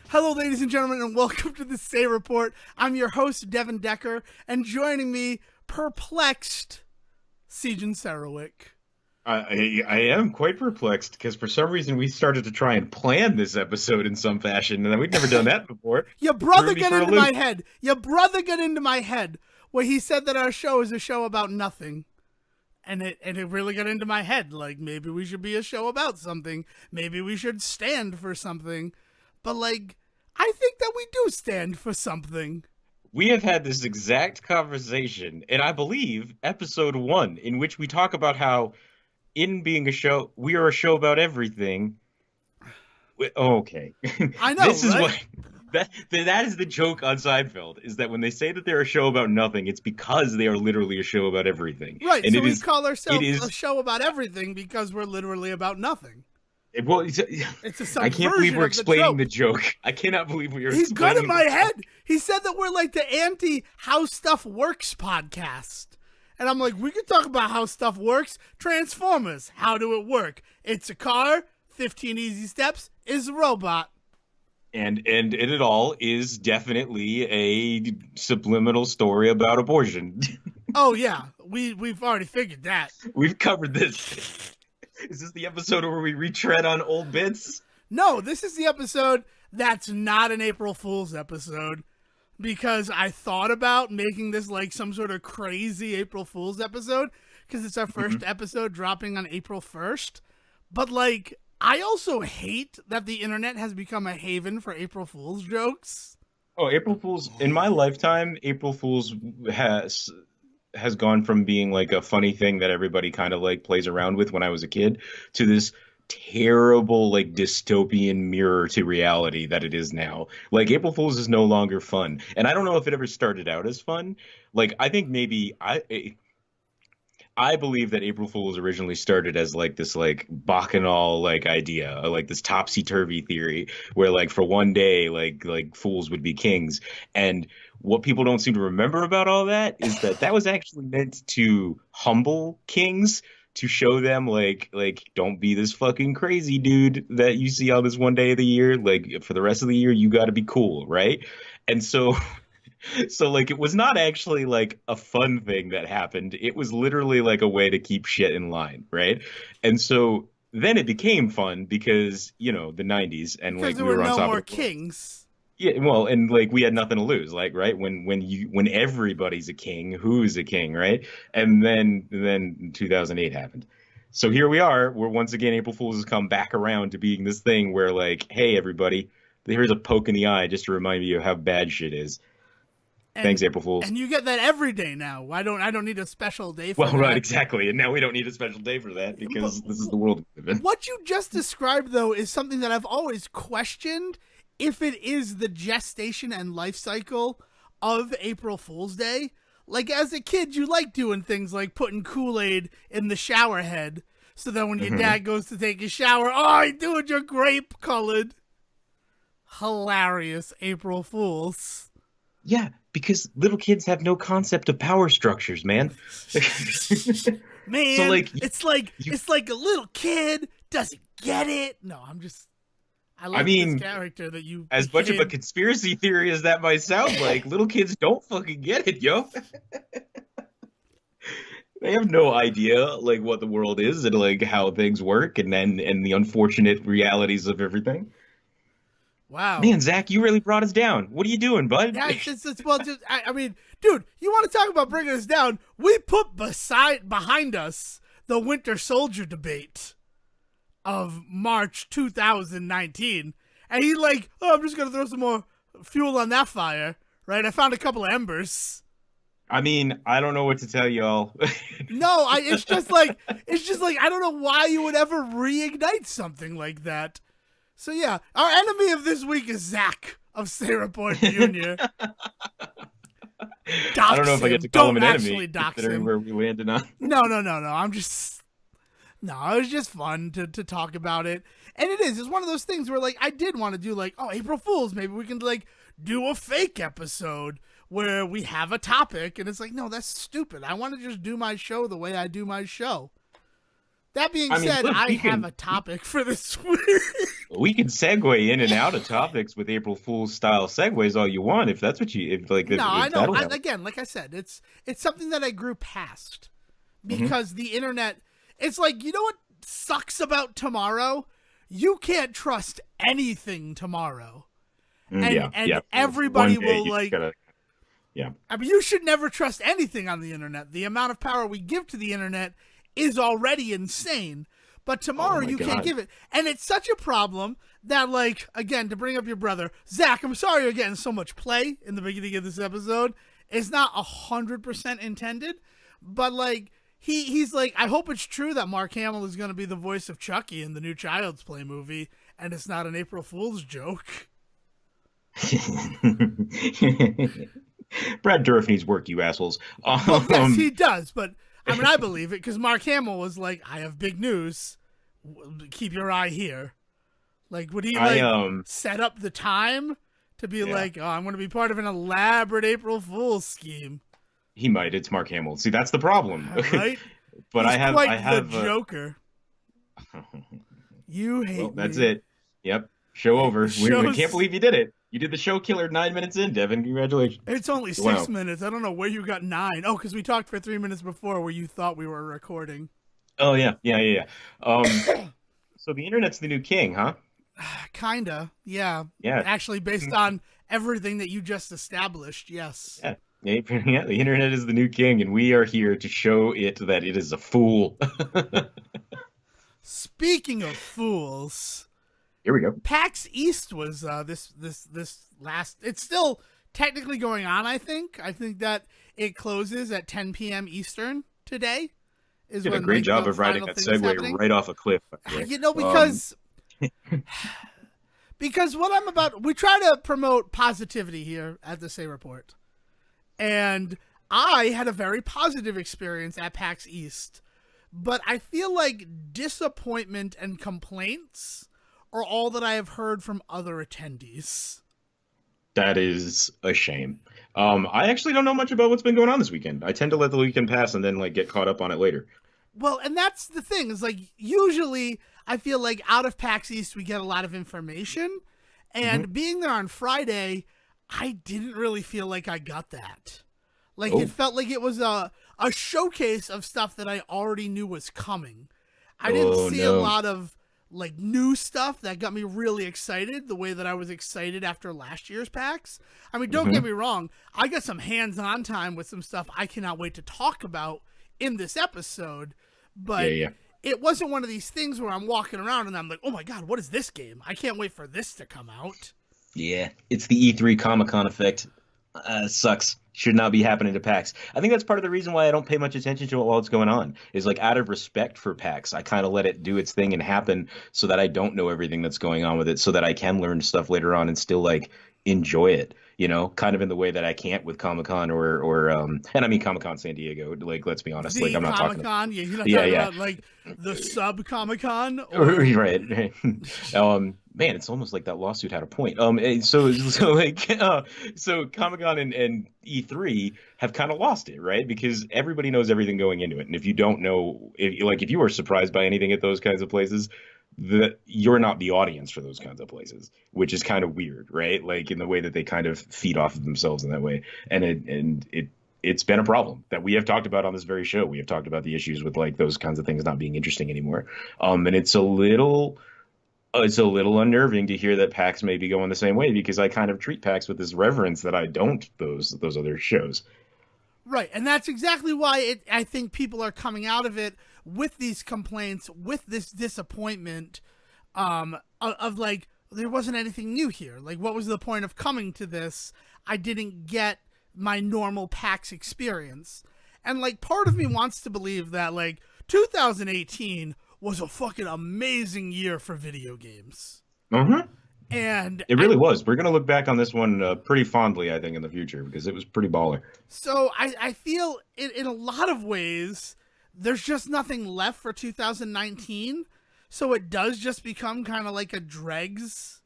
Hello, ladies and gentlemen, and welcome to the Say Report. I'm your host, Devon Decker, and joining me, perplexed, Sejohn. I am quite perplexed because for some reason we started to try and plan this episode in some fashion, and we'd never done that before. Your Threw brother me got for a into loop. my head. Your brother got into my head where he said that our show is a show about nothing. And it really got into my head. Like, maybe we should be a show about something. Maybe we should stand for something. But, like, I think that we do stand for something. We have had this exact conversation, and I believe episode one, in which we talk about how, in being a show, we are a show about everything. Okay, I know, this is right? what that is the joke on Seinfeld, is that when they say that they're a show about nothing, it's because they are literally a show about everything, Right, and so it we is call it ourselves a is show about everything because we're literally about nothing. well, It's a I can't believe subversion we're of the explaining the trope. joke. I cannot believe we are He's got in explaining my the joke. head. He said that we're like the anti How Stuff Works podcast. And I'm like, we could talk about how stuff works. Transformers, how do it work? It's a car, 15 easy steps, is a robot. And it all is definitely a subliminal story about abortion. Oh yeah, we've already figured that. We've covered this. Is this the episode where we retread on old bits? No, this is the episode that's not an April Fool's episode because I thought about making this like some sort of crazy April Fool's episode because it's our first episode dropping on April 1st. But like, I also hate that the internet has become a haven for April Fool's jokes. Oh, April Fools. In my lifetime, April Fools has gone from being like a funny thing that everybody kind of like plays around with when I was a kid to this terrible like dystopian mirror to reality that it is now. Like April Fools is no longer fun. And I don't know if it ever started out as fun. Like I think maybe I believe that April Fools originally started as like this like bacchanal like idea, like this topsy-turvy theory where like for one day like fools would be kings. And what people don't seem to remember about all that is that that was actually meant to humble kings, to show them like don't be this fucking crazy dude that you see on this one day of the year. Like for the rest of the year you got to be cool, right? And so so like it was not actually like a fun thing that happened. It was literally like a way to keep shit in line, right? And so then it became fun because, you know, the 90s and Because like there we were were on no top more of the world. kings. Yeah, well, and like we had nothing to lose, like right when everybody's a king, who's a king, right? And then 2008 happened. So here we are. We're once again April Fools has come back around to being this thing where like, hey everybody, here's a poke in the eye just to remind you of how bad shit is. And Thanks, April Fools. and you get that every day now. I don't need a special day for Well, right, that. exactly. And now we don't need a special day for that But because this is the world we live in. what you just described, though, is something that I've always questioned if it is the gestation and life cycle of April Fool's Day. Like, as a kid, you like doing things like putting Kool-Aid in the shower head so that when your Hmm. dad goes to take his shower, oh, you're doing your grape-colored. Hilarious April Fools. Yeah, because little kids have no concept of power structures, man. So Man, like you it's like a little kid doesn't get it. No, I I like this mean, character that you as much of a became. conspiracy theory as that might sound like, little kids don't fucking get it, yo. They have no idea like what the world is and like how things work and then and the unfortunate realities of everything. Wow. Man, Zach, you really brought us down. What are you doing, bud? Yeah, it's well, just I mean, dude, you want to talk about bringing us down? We put behind us the Winter Soldier debate of March 2019, and he like, oh, I'm just gonna throw some more fuel on that fire, right? I found a couple of embers. I mean, I don't know what to tell y'all. No, it's just like I don't know why you would ever reignite something like that. So yeah, our enemy of this week is Zach of Say Report Jr. I don't know Dox if I get him. to call him Don't an actually enemy, dox considering him. where we landed on. No, no, no, no. No, it was just fun to talk about it. And it is. It's one of those things where, like, I did want to do, like, oh, April Fool's. Maybe we can, like, do a fake episode where we have a topic. And it's like, no, that's stupid. I want to just do my show the way I do my show. That being I mean, said, look, I have a topic for this week. we can segue in and out of topics with April Fool's style segues all you want, if that's what you if like No, I if know. that'll help. Again, like I said, it's something that I grew past Hmm. because the internet. It's like, you know what sucks about tomorrow? You can't trust anything tomorrow, and Yeah, yeah. For one everybody day, will you just like. gotta. Yeah. I mean, you should never trust anything on the internet. The amount of power we give to the internet is already insane. But Oh tomorrow my you can't God. give it. And it's such a problem that, like, again, to bring up your brother, Zach, I'm sorry you're getting so much play in the beginning of this episode. It's not 100% intended, but, like, he's like, I hope it's true that Mark Hamill is going to be the voice of Chucky in the new Child's Play movie, and it's not an April Fool's joke. Brad Dourif needs work, you assholes. Well, yes, he does, but I mean, I believe it because Mark Hamill was like, "I have big news. Keep your eye here." Like, would he I like set up the time to be Yeah, like, "Oh, I'm going to be part of an elaborate April Fool's scheme"? he might. It's Mark Hamill. See, that's the problem. Right? But He's quite I the have. Joker. You Well, hate that's me. it. Yep, show over. We can't Shows. believe you did it. You did the show killer 9 minutes in, Devin. Congratulations. It's only 6 Wow. minutes. I don't know where you got 9. Oh, because we talked for 3 minutes before where you thought we were recording. Oh yeah, yeah, yeah, yeah. So the internet's the new king, huh? Kinda, yeah. Yeah, Actually, based on everything that you just established, yes. yeah. Yeah, yeah, the internet is the new king, and we are here to show it that it is a fool. Speaking of fools, Here we go. PAX East was this last. It's still technically going on. I think that it closes at 10 p.m. Eastern today. Is Did a when great like job the of riding final that thing is segue happening. right off a cliff. There. You know, because what I'm about, we try to promote positivity here at the Say Report, and I had a very positive experience at PAX East, but I feel like disappointment and complaints are all that I have heard from other attendees. That is a shame. I actually don't know much about what's been going on this weekend. I tend to let the weekend pass and then like get caught up on it later. Well, and that's the thing is like usually I feel like out of PAX East we get a lot of information, Hmm. and being there on Friday, I didn't really feel like I got that. Like it Oh, felt like it was a showcase of stuff that I already knew was coming. I didn't oh see a no. lot of like new stuff that got me really excited the way that I was excited after last year's PAX. I mean, don't get Hmm. me wrong, I got some hands-on time with some stuff I cannot wait to talk about in this episode, Yeah, but yeah. it wasn't one of these things where I'm walking around and I'm like, "Oh my god, what is this game? I can't wait for this to come out." Yeah, it's the E3 Comic Con effect. Sucks. Should not be happening to PAX. I think that's part of the reason why I don't pay much attention to it while it's going on. Is like out of respect for PAX, I kind of let it do its thing and happen so that I don't know everything that's going on with it, so that I can learn stuff later on and still like enjoy it. You know, kind of in the way that I can't with Comic Con or and I mean Comic Con San Diego. Like, let's be honest. Like, The I'm not Comic talking. Con, yeah, you're not Yeah, talking yeah. about like the sub Comic Con or Right. Man, it's almost like that lawsuit had a point. So like, so Comic-Con and E3 have kind of lost it, right? Because everybody knows everything going into it, and if you don't know, if you are surprised by anything at those kinds of places, that you're not the audience for those kinds of places, which is kind of weird, right? Like in the way that they kind of feed off of themselves in that way, it's been a problem that we have talked about on this very show. We have talked about the issues with like those kinds of things not being interesting anymore. And it's a little unnerving to hear that PAX may be going the same way because I kind of treat PAX with this reverence that I don't those other shows. right, and that's exactly why I think people are coming out of it with these complaints, with this disappointment, of like there wasn't anything new here. Like, what was the point of coming to this? I didn't get my normal PAX experience, and like part of me wants to believe that like 2018 was a fucking amazing year for video games, Hmm. and It really was. We're gonna look back on this one pretty fondly, I think, in the future because it was pretty baller. so I feel in a lot of ways there's just nothing left for 2019. So it does just become kind of like a dregs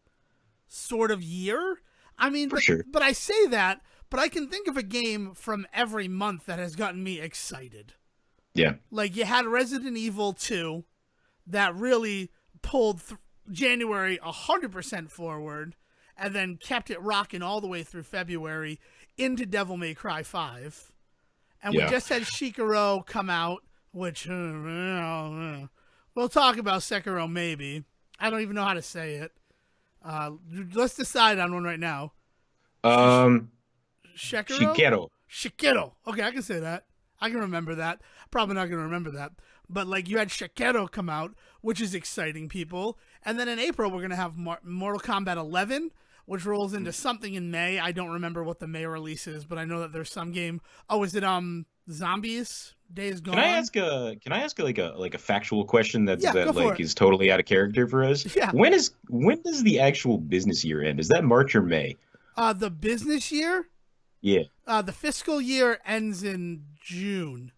sort of year. I mean, For sure. but I say that, but I can think of a game from every month that has gotten me excited. Yeah. Like you had Resident Evil 2, that really pulled January 100% forward and then kept it rocking all the way through February into Devil May Cry 5. And we Yeah. just had Shikaro come out, which we'll talk about Sekiro maybe. I don't even know how to say it. Let's decide on one right now. Shikaro? Shigeru. Shikaro. Okay, I can say that. I can remember that. Probably not going to remember that. But, like, you had Shikaro come out, which is exciting, people. And then in April, we're going to have Mortal Kombat 11, which rolls into something in May. I don't remember what the May release is, but I know that there's some game. Oh, is it Zombies? Days Gone? Can I ask like a factual question Yeah, go that for like it. is totally out of character for us? Yeah. When does the actual business year end? Is that March or May? The business year? Yeah. The fiscal year ends in June.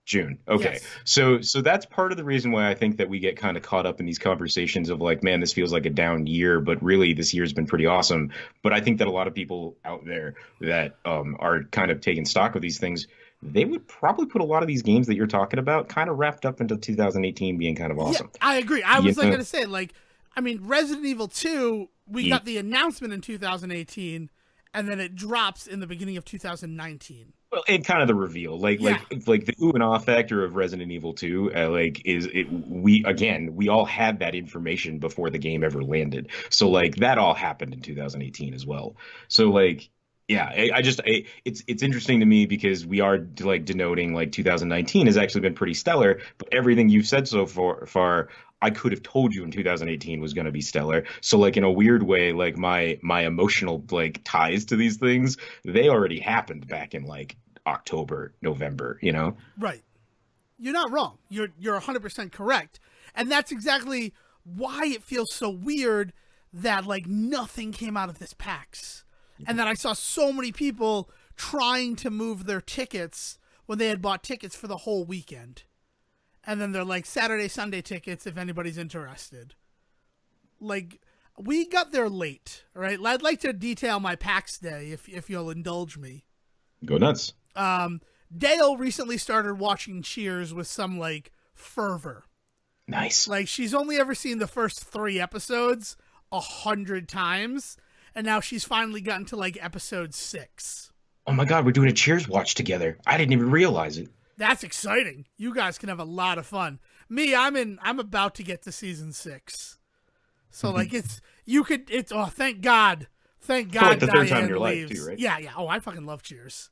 June. Okay. Yes. So that's part of the reason why I think that we get kind of caught up in these conversations of like, man, this feels like a down year, but really this year's been pretty awesome. But I think that a lot of people out there that are kind of taking stock of these things, they would probably put a lot of these games that you're talking about kind of wrapped up into 2018 being kind of awesome. Yeah, I agree. I You was like know? going to say, like, I mean, Resident Evil 2, we Yeah. got the announcement in 2018, and then it drops in the beginning of 2019. Well, and kind of the reveal, Yeah. like the ooh and ah factor of Resident Evil 2, we all had that information before the game ever landed. So like that all happened in 2018 as well. So like yeah, it's interesting to me because we are like denoting like 2019 has actually been pretty stellar, but everything you've said so far I could have told you in 2018 was going to be stellar. So like in a weird way, like my emotional like ties to these things, they already happened back in like October, November, you know? Right. You're not wrong. You're 100% correct. And that's exactly why it feels so weird that like nothing came out of this PAX. And that I saw so many people trying to move their tickets when they had bought tickets for the whole weekend. And then they're like Saturday, Sunday tickets if anybody's interested. Like, we got there late, right? I'd like to detail my PAX day if you'll indulge me. Go nuts. Dale recently started watching Cheers with some like fervor. Nice. Like, she's only ever seen the first 3 episodes 100 times, and now she's finally gotten to like episode 6. Oh my God, we're doing a Cheers watch together. I didn't even realize it. That's exciting. You guys can have a lot of fun. Me, I'm about to get to season 6. So like thank God. Thank God. For like the third time in Diane your life leaves. too, right? Yeah. Oh, I fucking love Cheers.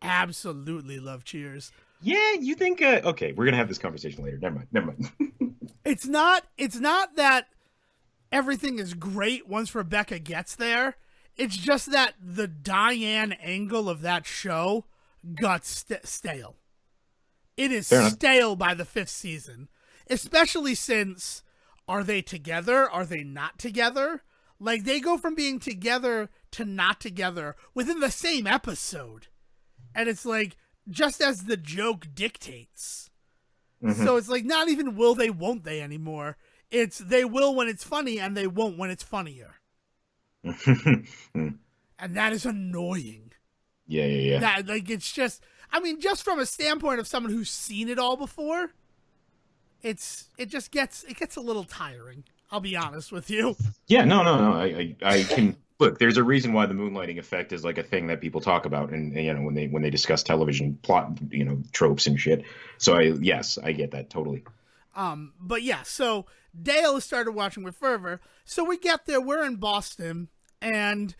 Absolutely love Cheers. Yeah, you think okay, we're gonna have this conversation later. Never mind. It's not that everything is great once Rebecca gets there. It's just that the Diane angle of that show got stale. It is stale by the 5th season, especially since are they together? Are they not together? Like, they go from being together to not together within the same episode. And it's like, just as the joke dictates. Mm-hmm. So it's like, not even will they, won't they anymore. It's they will when it's funny and they won't when it's funnier. And that is annoying. Yeah. That, like, it's just, I mean, just from a standpoint of someone who's seen it all before, it gets a little tiring. I'll be honest with you. Yeah, no. I can look. There's a reason why the moonlighting effect is like a thing that people talk about, and you know when they discuss television plot, you know, tropes and shit. So I get that totally. But yeah, so Dale has started watching with fervor. So we get there. We're in Boston, and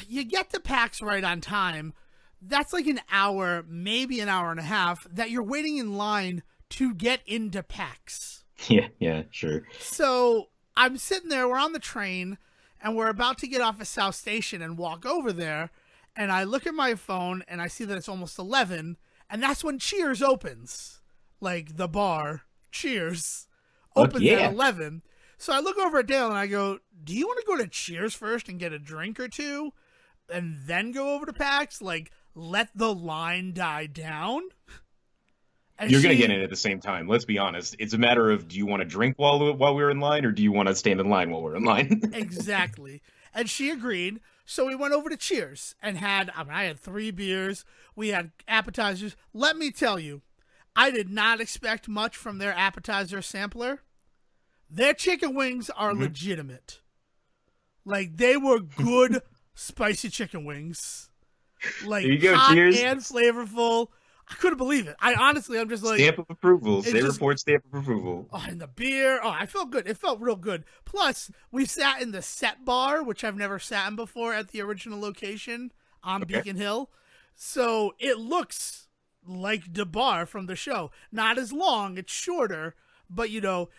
you get to PAX right on time. That's like an hour, maybe an hour and a half that you're waiting in line to get into PAX. Yeah, sure. So I'm sitting there, we're on the train, and we're about to get off at South Station and walk over there, and I look at my phone, and I see that it's almost 11, and that's when Cheers opens. Like, the bar, Cheers, opens at 11. So I look over at Dale, and I go, do you want to go to Cheers first and get a drink or two, and then go over to PAX? Like, let the line die down? And you're going to get in at the same time. Let's be honest. It's a matter of, do you want to drink while we're in line, or do you want to stand in line while we're in line? Exactly. And she agreed. So we went over to Cheers and I had 3 beers. We had appetizers. Let me tell you, I did not expect much from their appetizer sampler. Their chicken wings are Hmm. legitimate. Like, they were good spicy chicken wings. There Like, you go. hot Cheers. and flavorful. I couldn't believe it. I'm just like, Stamp of approval. it's Say just, report stamp of approval. oh, and the beer. Oh, I felt good. It felt real good. Plus, we sat in the set bar, which I've never sat in before at the original location on Okay. Beacon Hill. So it looks like the bar from the show. Not as long, it's shorter, but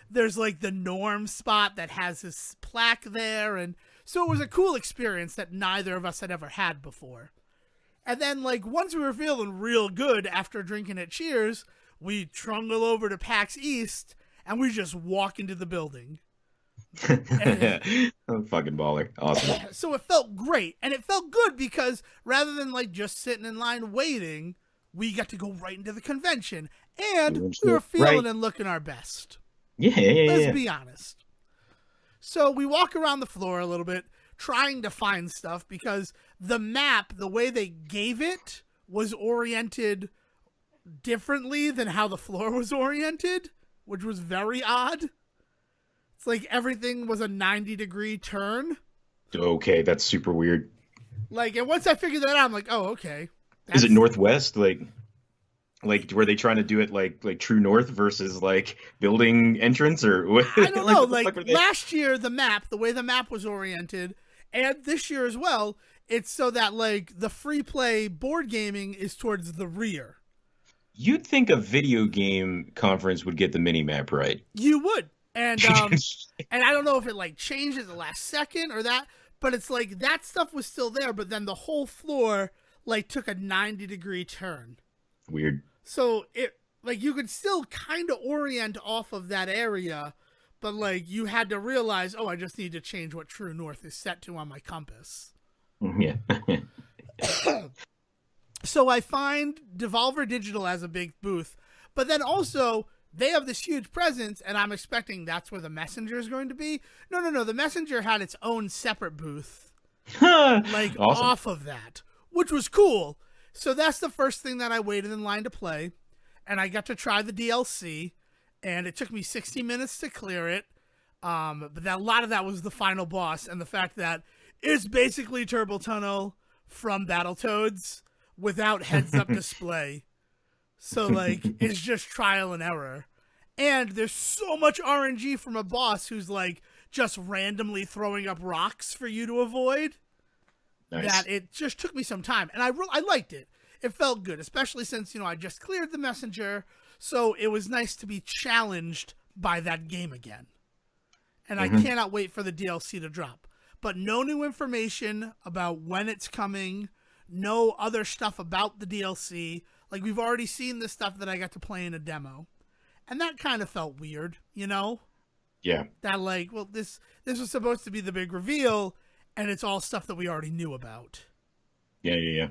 there's like the Norm spot that has this plaque there. And so it was a cool experience that neither of us had ever had before. And then, like, once we were feeling real good after drinking at Cheers, we trundle over to PAX East and we just walk into the building. And Oh, fucking baller. Awesome. so it felt great. And it felt good because rather than, like, just sitting in line waiting, we got to go right into the convention. You And went we were straight- feeling Right. and looking our best. Yeah, yeah, yeah, Let's yeah. be honest. So we walk around the floor a little bit, trying to find stuff because the map, the way they gave it, was oriented differently than how the floor was oriented, which was very odd. It's like everything was a 90-degree turn. Okay, that's super weird. Like, and once I figured that out, I'm like, oh, okay. Is it northwest? Like were they trying to do it like true north versus like building entrance or what? I don't Like know. what the Like, fuck were they? last year, the way the map was oriented, and this year as well, it's so that, like, the free play board gaming is towards the rear. You'd think a video game conference would get the mini map right. You would. And and I don't know if it, like, changed at the last second or that, but it's like that stuff was still there, but then the whole floor, like, took a 90-degree turn. Weird. So it, like, you could still kind of orient off of that area, but, like, you had to realize, oh, I just need to change what true north is set to on my compass. Yeah. So I find Devolver Digital as a big booth, but then also they have this huge presence, and I'm expecting that's where the Messenger is going to be. No, no, no. The Messenger had its own separate booth, like, Awesome. off of that, which was cool. So that's the first thing that I waited in line to play, and I got to try the DLC, and it took me 60 minutes to clear it. But a lot of that was the final boss, and the fact that it's basically Turbo Tunnel from Battletoads without heads-up display. So, like, it's just trial and error. And there's so much RNG from a boss who's, like, just randomly throwing up rocks for you to avoid Nice. that it just took me some time. And I liked it. It felt good, especially since, I just cleared the Messenger. So it was nice to be challenged by that game again. And I cannot wait for the DLC to drop. But no new information about when it's coming, no other stuff about the DLC. Like, we've already seen the stuff that I got to play in a demo. And that kind of felt weird, Yeah. That, like, well, this was supposed to be the big reveal, and it's all stuff that we already knew about. Yeah, yeah, yeah.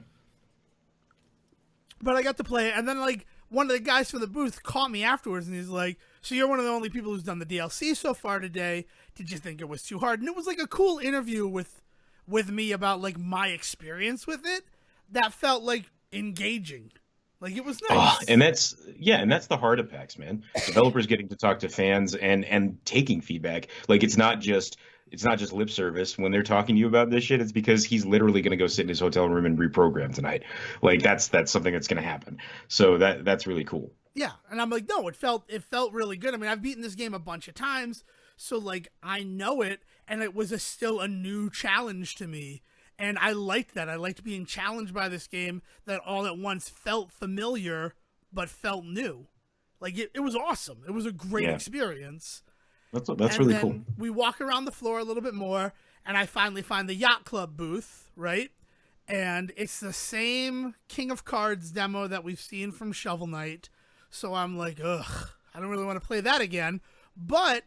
But I got to play it, and then, like, one of the guys from the booth caught me afterwards, and he's like, so you're one of the only people who's done the DLC so far today. Did you think it was too hard? And it was, like, a cool interview with me about, like, my experience with it that felt, like, engaging. Like, it was nice. Oh, and that's the heart of PAX, man. Developers getting to talk to fans and taking feedback. Like, it's not just lip service when they're talking to you about this shit. It's because he's literally going to go sit in his hotel room and reprogram tonight. Like, that's something that's going to happen. So that's really cool. Yeah, and I'm like, no, it felt really good. I mean, I've beaten this game a bunch of times, so, like, I know it, and it was still a new challenge to me. And I liked that. I liked being challenged by this game that all at once felt familiar but felt new. Like, it was awesome. It was a great experience. That's And really then cool. we walk around the floor a little bit more, and I finally find the Yacht Club booth, right? And it's the same King of Cards demo that we've seen from Shovel Knight. So I'm like, ugh, I don't really want to play that again. But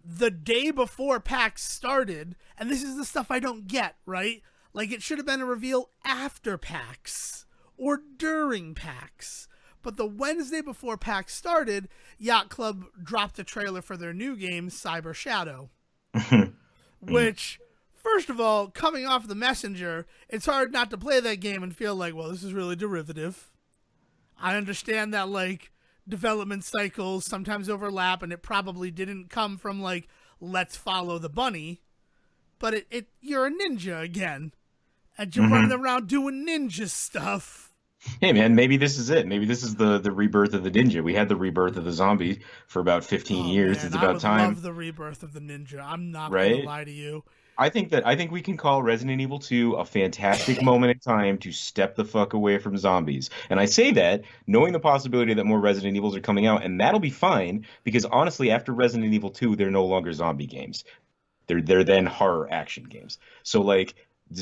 the day before PAX started, and this is the stuff I don't get, right? Like, it should have been a reveal after PAX or during PAX. But the Wednesday before PAX started, Yacht Club dropped a trailer for their new game, Cyber Shadow. Which, first of all, coming off the Messenger, it's hard not to play that game and feel like, well, this is really derivative. I understand that, like, development cycles sometimes overlap, and it probably didn't come from like, let's follow the bunny, but you're a ninja again, and you're running Hmm. around doing ninja stuff. Hey man, maybe this is it. Maybe this is the rebirth of the ninja. We had the rebirth of the zombie for about 15 Oh years. man, It's I about would love time, the rebirth of the ninja. I'm not gonna right? lie to you. I think we can call Resident Evil 2 a fantastic moment in time to step the fuck away from zombies. And I say that knowing the possibility that more Resident Evils are coming out, and that'll be fine because honestly, after Resident Evil 2, they're no longer zombie games. They're then horror action games. So like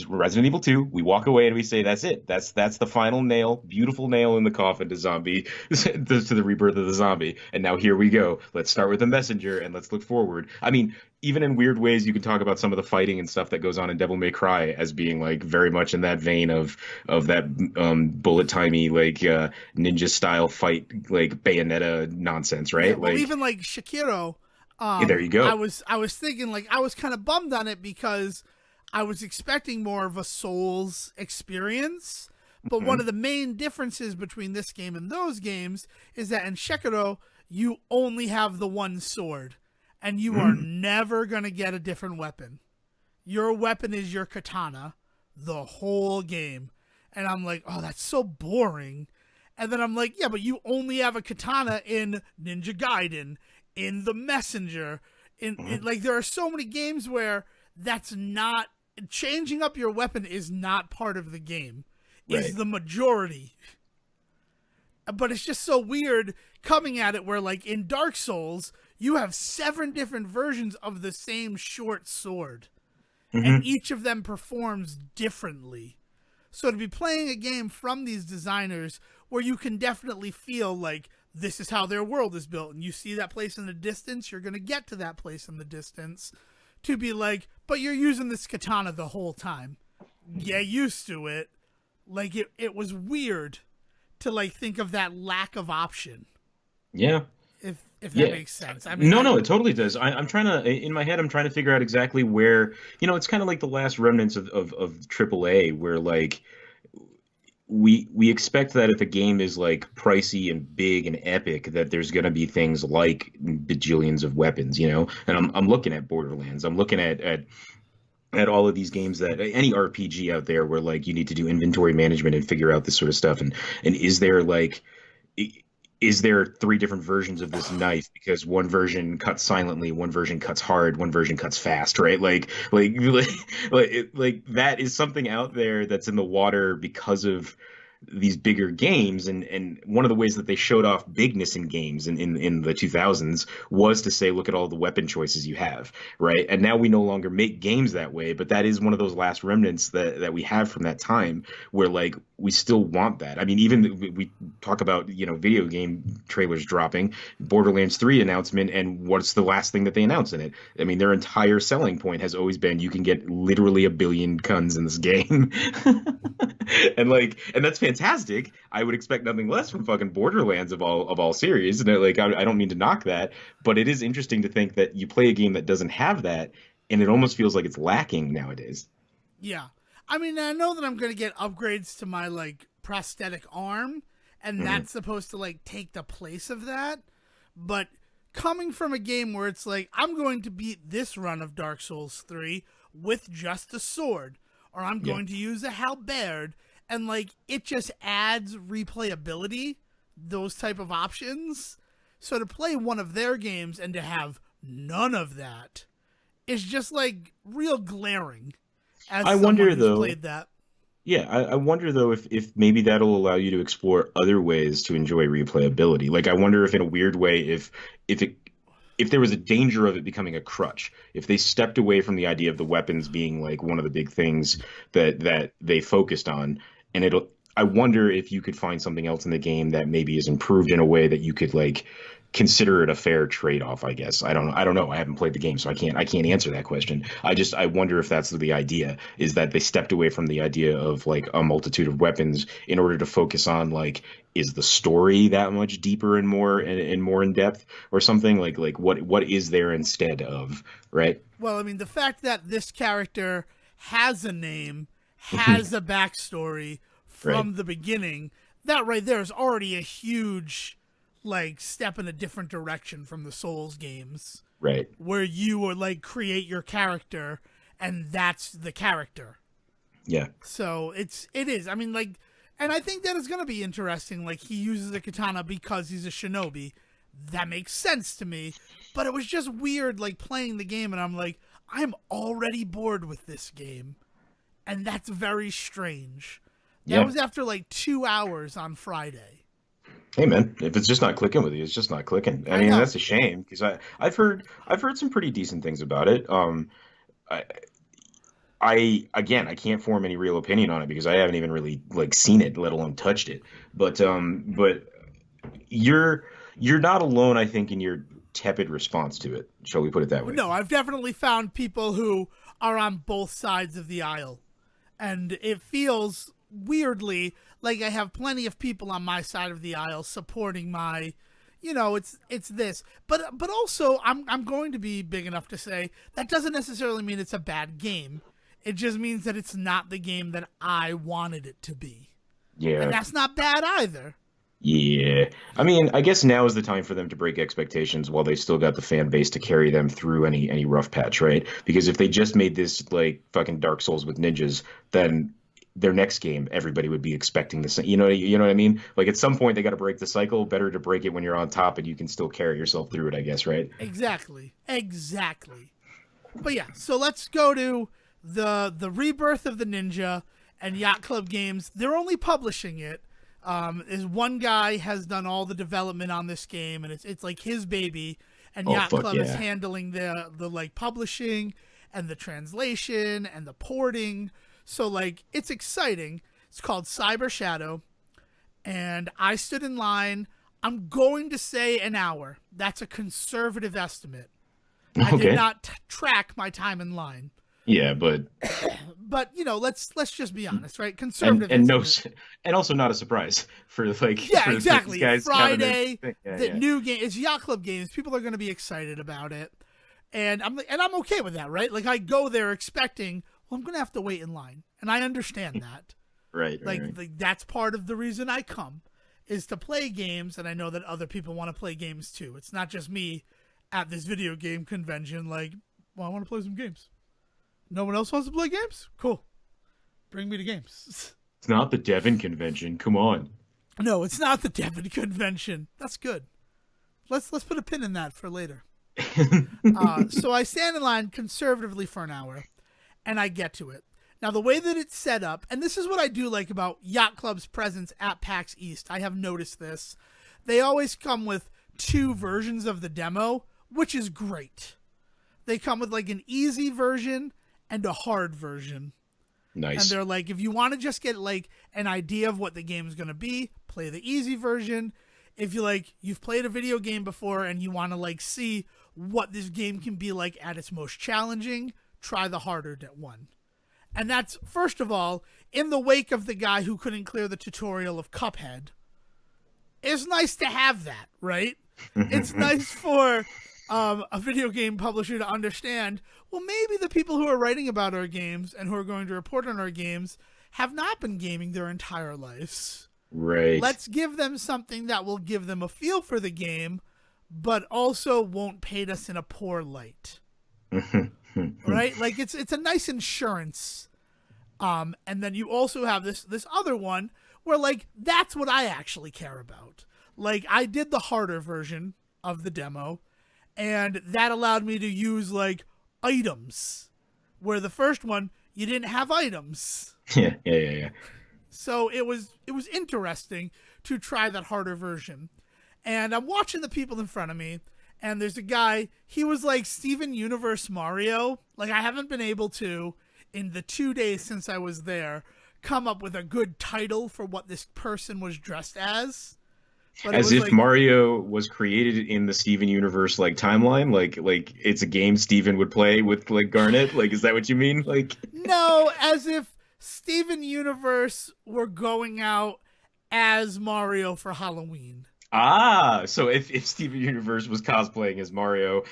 Resident Evil 2, we walk away and we say that's it. That's the final nail, beautiful nail in the coffin to zombie to the rebirth of the zombie. And now here we go. Let's start with the messenger and let's look forward. I mean, even in weird ways, you can talk about some of the fighting and stuff that goes on in Devil May Cry as being like very much in that vein of that bullet timey like ninja style fight like Bayonetta nonsense, Yeah, right? well, Like even like Shakiro, there you I go. was thinking like I was kind of bummed on it because I was expecting more of a Souls experience. But one Mhm. of the main differences between this game and those games is that in Shakiro you only have the one sword, and you are Mm. never gonna get a different weapon. Your weapon is your katana the whole game. And I'm like, oh, that's so boring. And then I'm like, yeah, but you only have a katana in Ninja Gaiden, in The Messenger, in Mhm. like there are so many games where that's not changing up your weapon is not part of the game. Is Right. the majority. But it's just so weird coming at it where like in Dark Souls, you have 7 different versions of the same short sword, and Hmm. each of them performs differently. So to be playing a game from these designers where you can definitely feel like this is how their world is built, and you see that place in the distance, you're going to get to that place in the distance, to be like, but you're using this katana the whole time. Get used to it. Like it was weird to like think of that lack of option, Yeah. if that Yeah. makes sense. I mean, No, I no, it totally does. I'm trying to, in my head, I'm trying to figure out exactly where, it's kind of like the last remnants of AAA, where like we expect that if a game is like pricey and big and epic, that there's going to be things like bajillions of weapons, And I'm looking at Borderlands. I'm looking at all of these games that any RPG out there where like you need to do inventory management and figure out this sort of stuff. And is there like is there 3 different versions of this knife because one version cuts silently, one version cuts hard, one version cuts fast, right? Like that is something out there that's in the water because of these bigger games, and one of the ways that they showed off bigness in games in the 2000s was to say look at all the weapon choices you have, right? And now we no longer make games that way, but that is one of those last remnants that we have from that time where like we still want that. I mean, even we talk about video game trailers dropping, Borderlands 3 announcement, and what's the last thing that they announce in it? I mean, their entire selling point has always been you can get literally a billion guns in this game. And that's fantastic. I would expect nothing less from fucking Borderlands of all series. And like I don't mean to knock that, but it is interesting to think that you play a game that doesn't have that, and it almost feels like it's lacking nowadays. yeah. I mean, I know that I'm going to get upgrades to my like prosthetic arm, and Hmm. that's supposed to like take the place of that. But coming from a game where it's like I'm going to beat this run of Dark Souls 3 with just a sword, or I'm Yeah. going to use a halberd, and like it just adds replayability, those type of options. So to play one of their games and to have none of that is just like real glaring as I someone wonder who's though. played that. Yeah, I wonder though if maybe that'll allow you to explore other ways to enjoy replayability. Like I wonder if in a weird way if it if there was a danger of it becoming a crutch, if they stepped away from the idea of the weapons being like one of the big things that they focused on, and I wonder if you could find something else in the game that maybe is improved in a way that you could like consider it a fair trade-off, I guess. I don't know. I haven't played the game, so I can't answer that question. I wonder if that's the idea, is that they stepped away from the idea of like a multitude of weapons in order to focus on like is the story that much deeper and more in depth or something like what is there instead of, right? Well, I mean, the fact that this character has a name, has a backstory Right. from the beginning, that right there is already a huge like step in a different direction from the Souls games, Right. where you would like create your character and that's the character. Yeah. So it is. I mean, like, and I think that is going to be interesting. Like, he uses a katana because he's a shinobi. That makes sense to me. But it was just weird, like, playing the game, and I'm like, I'm already bored with this game. And that's very strange. That Yeah. was after, like, 2 hours on Friday. Hey man, if it's just not clicking with you, it's just not clicking. I I mean, know. that's a shame because I've heard some pretty decent things about it. I, I can't form any real opinion on it because I haven't even really like seen it, let alone touched it. But you're you're not alone, I think, in your tepid response to it. Shall we put it that way? No, I've definitely found people who are on both sides of the aisle. And it feels weirdly like I have plenty of people on my side of the aisle supporting my, it's this. But also I'm going to be big enough to say that doesn't necessarily mean it's a bad game. It just means that it's not the game that I wanted it to be. And Yeah. that's not bad either. Yeah. I mean, I guess now is the time for them to break expectations while they still got the fan base to carry them through any rough patch, right? Because if they just made this like fucking Dark Souls with ninjas, then their next game everybody would be expecting the same. You know what I mean? Like at some point they got to break the cycle. Better to break it when you're on top and you can still carry yourself through it, I guess, right? Exactly. Exactly. But yeah, so let's go to the rebirth of the ninja and Yacht Club Games. They're only publishing it. Is one guy has done all the development on this game, and it's like his baby. And Oh Yacht fuck Club is yeah. handling the like publishing and the translation and the porting. So like it's exciting. It's called Cyber Shadow, and I stood in line. I'm going to say an hour. That's a conservative estimate. I did Okay. not track my time in line. Yeah, but But let's just be honest, right? and Conservative and no estimate. s- and also not a surprise for like Yeah, for these exactly. guys having their Friday, thing. Yeah, the yeah. new game. It's Yacht Club Games. People are going to be excited about it, and I'm okay with that, right? Like I go there expecting, well, I'm going to have to wait in line, and I understand that. Right, right, Like, right. like that's part of the reason I come, is to play games, and I know that other people want to play games too. It's not just me at this video game convention. Like, well, I want to play some games. No one else wants to play games? Cool. Bring me to games. It's not the Devon convention. Come on. No, it's not the Devon convention. That's good. Let's put a pin in that for later. So I stand in line conservatively for an hour, and I get to it. Now, the way that it's set up, and this is what I do like about Yacht Club's presence at PAX East, I have noticed this. They always come with 2 versions of the demo, which is great. They come with like an easy version and a hard version. And Nice. they're like, if you want to just get like an idea of what the game's going to be, play the easy version. If you like, you've played a video game before and you want to like see what this game can be like at its most challenging, try the harder one. And that's, first of all, in the wake of the guy who couldn't clear the tutorial of Cuphead. It's nice to have that, right? It's nice for a video game publisher to understand, well, maybe the people who are writing about our games and who are going to report on our games have not been gaming their entire lives. Right. Let's give them something that will give them a feel for the game, but also won't paint us in a poor light. Right? Like it's a nice insurance. And then you also have this other one where like that's what I actually care about. Like I did the harder version of the demo, and that allowed me to use like items, where the first one you didn't have items. Yeah, yeah, yeah, yeah. So it was interesting to try that harder version. And I'm watching the people in front of me, and there's a guy, he was like Steven Universe Mario. Like I haven't been able to, in the 2 days since I was there, come up with a good title for what this person was dressed as. But it As was if like, Mario was created in the Steven Universe like timeline, like it's a game Steven would play with like Garnet. Like, is that what you mean? Like, no, as if Steven Universe were going out as Mario for Halloween. so if Steven Universe was cosplaying as Mario,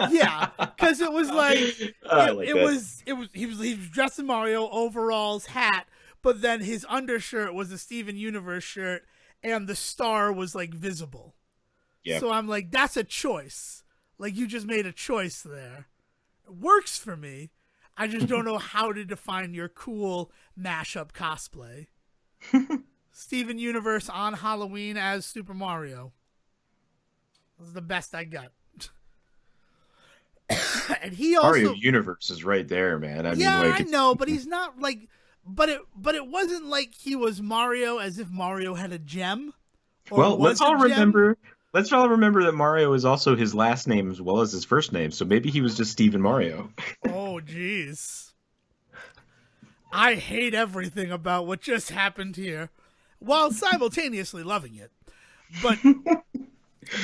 Yeah, because it was like I like that. he was dressed in Mario overalls, hat, but then his undershirt was a Steven Universe shirt, and the star was like visible. Yeah. So I'm like, that's a choice. Like, you just made a choice there. It works for me. I just don't know how to define your cool mashup cosplay. Steven Universe on Halloween as Super Mario. This is the best I got. And he also Mario Universe is right there, man. I mean, yeah, like I know, but he's not like but it wasn't like he was Mario as if Mario had a gem or well, was a gem. let's all remember that Mario is also his last name as well as his first name. So maybe he was just Steven Mario. Oh jeez. I hate everything about what just happened here while simultaneously loving it. But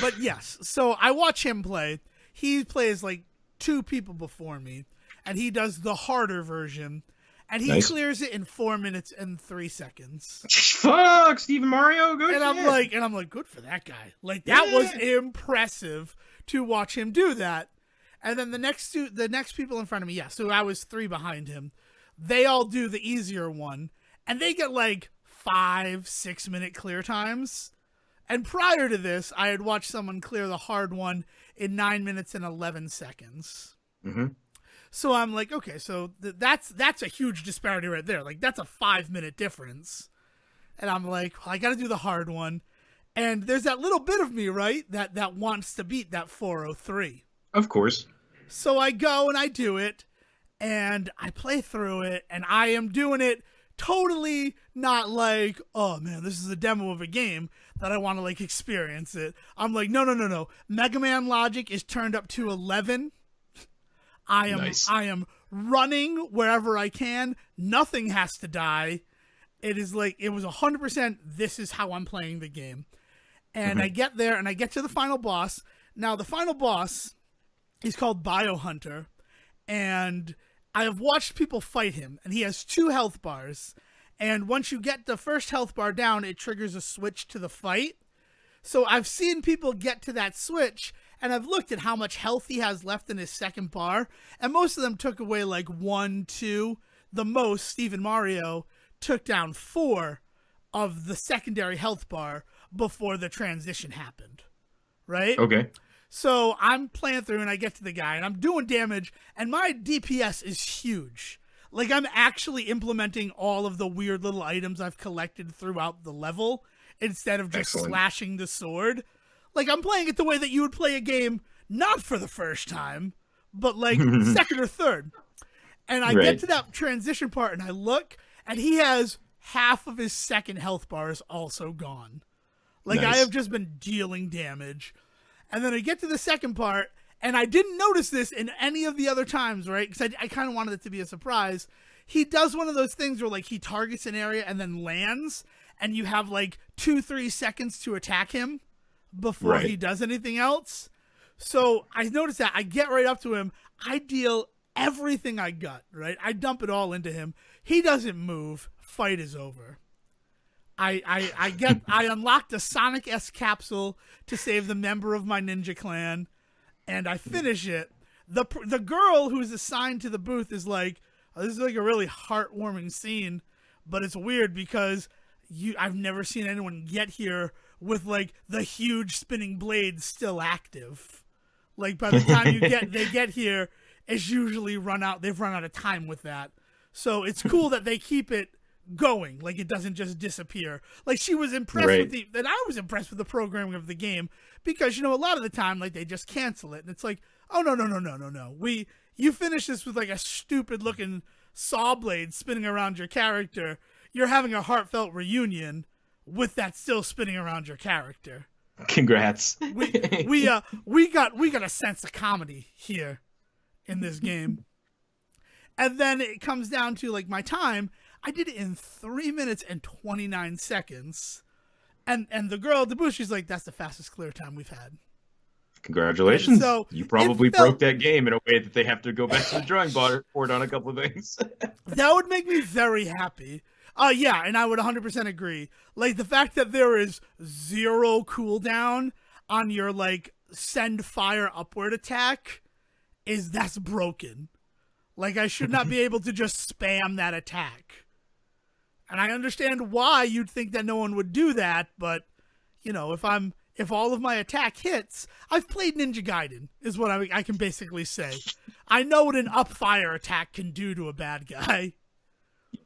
but yes, so I watch him play. He plays like 2 people before me, and he does the harder version, and he Nice. clears it in 4 minutes and 3 seconds. Fuck, Steven Mario, good And shit. I'm like, good for that guy. Like that was Yeah. impressive to watch him do that. And then the next people in front of me, yeah, so I was 3 behind him. They all do the easier one, and they get like 5-6 minute clear times. And prior to this, I had watched someone clear the hard one in 9 minutes and 11 seconds. Mm-hmm. So I'm like, okay, so that's a huge disparity right there. Like that's a 5 minute difference. And I'm like, well, I got to do the hard one. And there's that little bit of me, right, that wants to beat that 403. Of course. So I go and I do it, and I play through it, and I am doing it totally not like, oh man, this is a demo of a game that I want to like experience it. I'm like, no. Mega Man logic is turned up to 11. Nice. I am running wherever I can. Nothing has to die. It is like, it was 100%. This is how I'm playing the game. And I get there and I get to the final boss. Now the final boss is called Biohunter, and I have watched people fight him, and he has 2 health bars. And once you get the first health bar down, it triggers a switch to the fight. So I've seen people get to that switch, and I've looked at how much health he has left in his second bar, and most of them took away like 1, 2. The most, Steven Mario took down 4 of the secondary health bar before the transition happened. Right? Okay. So I'm playing through and I get to the guy and I'm doing damage, and my DPS is huge. Like I'm actually implementing all of the weird little items I've collected throughout the level instead of just Excellent. slashing the sword. Like I'm playing it the way that you would play a game, not for the first time, but like second or third. And I Right. get to that transition part and I look, and he has half of his second health bars also gone. Like Nice. I have just been dealing damage. And then I get to the second part, and I didn't notice this in any of the other times, right? Because I kind of wanted it to be a surprise. He does one of those things where, like, he targets an area and then lands, and you have, like, 2-3 seconds to attack him before Right. he does anything else. So I noticed that. I get right up to him. I deal everything I got, right? I dump it all into him. He doesn't move. Fight is over. I unlocked a Sonic S capsule to save the member of my ninja clan, and I finish it. The girl who's assigned to the booth is like, oh, this is like a really heartwarming scene, but it's weird because I've never seen anyone get here with like the huge spinning blades still active. Like by the time they get here, it's usually they've run out of time with that. So it's cool that they keep it going, like it doesn't just disappear. Like she was impressed Right. with and I was impressed with the programming of the game, because a lot of the time like they just cancel it and it's like, oh no, you finish this with like a stupid looking saw blade spinning around your character. You're having a heartfelt reunion with that still spinning around your character. Congrats. We got a sense of comedy here in this game. And then it comes down to like my time. I did it in 3 minutes and 29 seconds. And the girl at the booth, she's like, that's the fastest clear time we've had. Congratulations. So you probably it felt- broke that game in a way that they have to go back to the drawing board on a couple of things. That would make me very happy. Yeah, and I would 100% agree. Like the fact that there is 0 cooldown on your like send fire upward attack that's broken. Like I should not be able to just spam that attack. And I understand why you'd think that no one would do that, but if all of my attack hits, I've played Ninja Gaiden, is what I can basically say. I know what an up fire attack can do to a bad guy.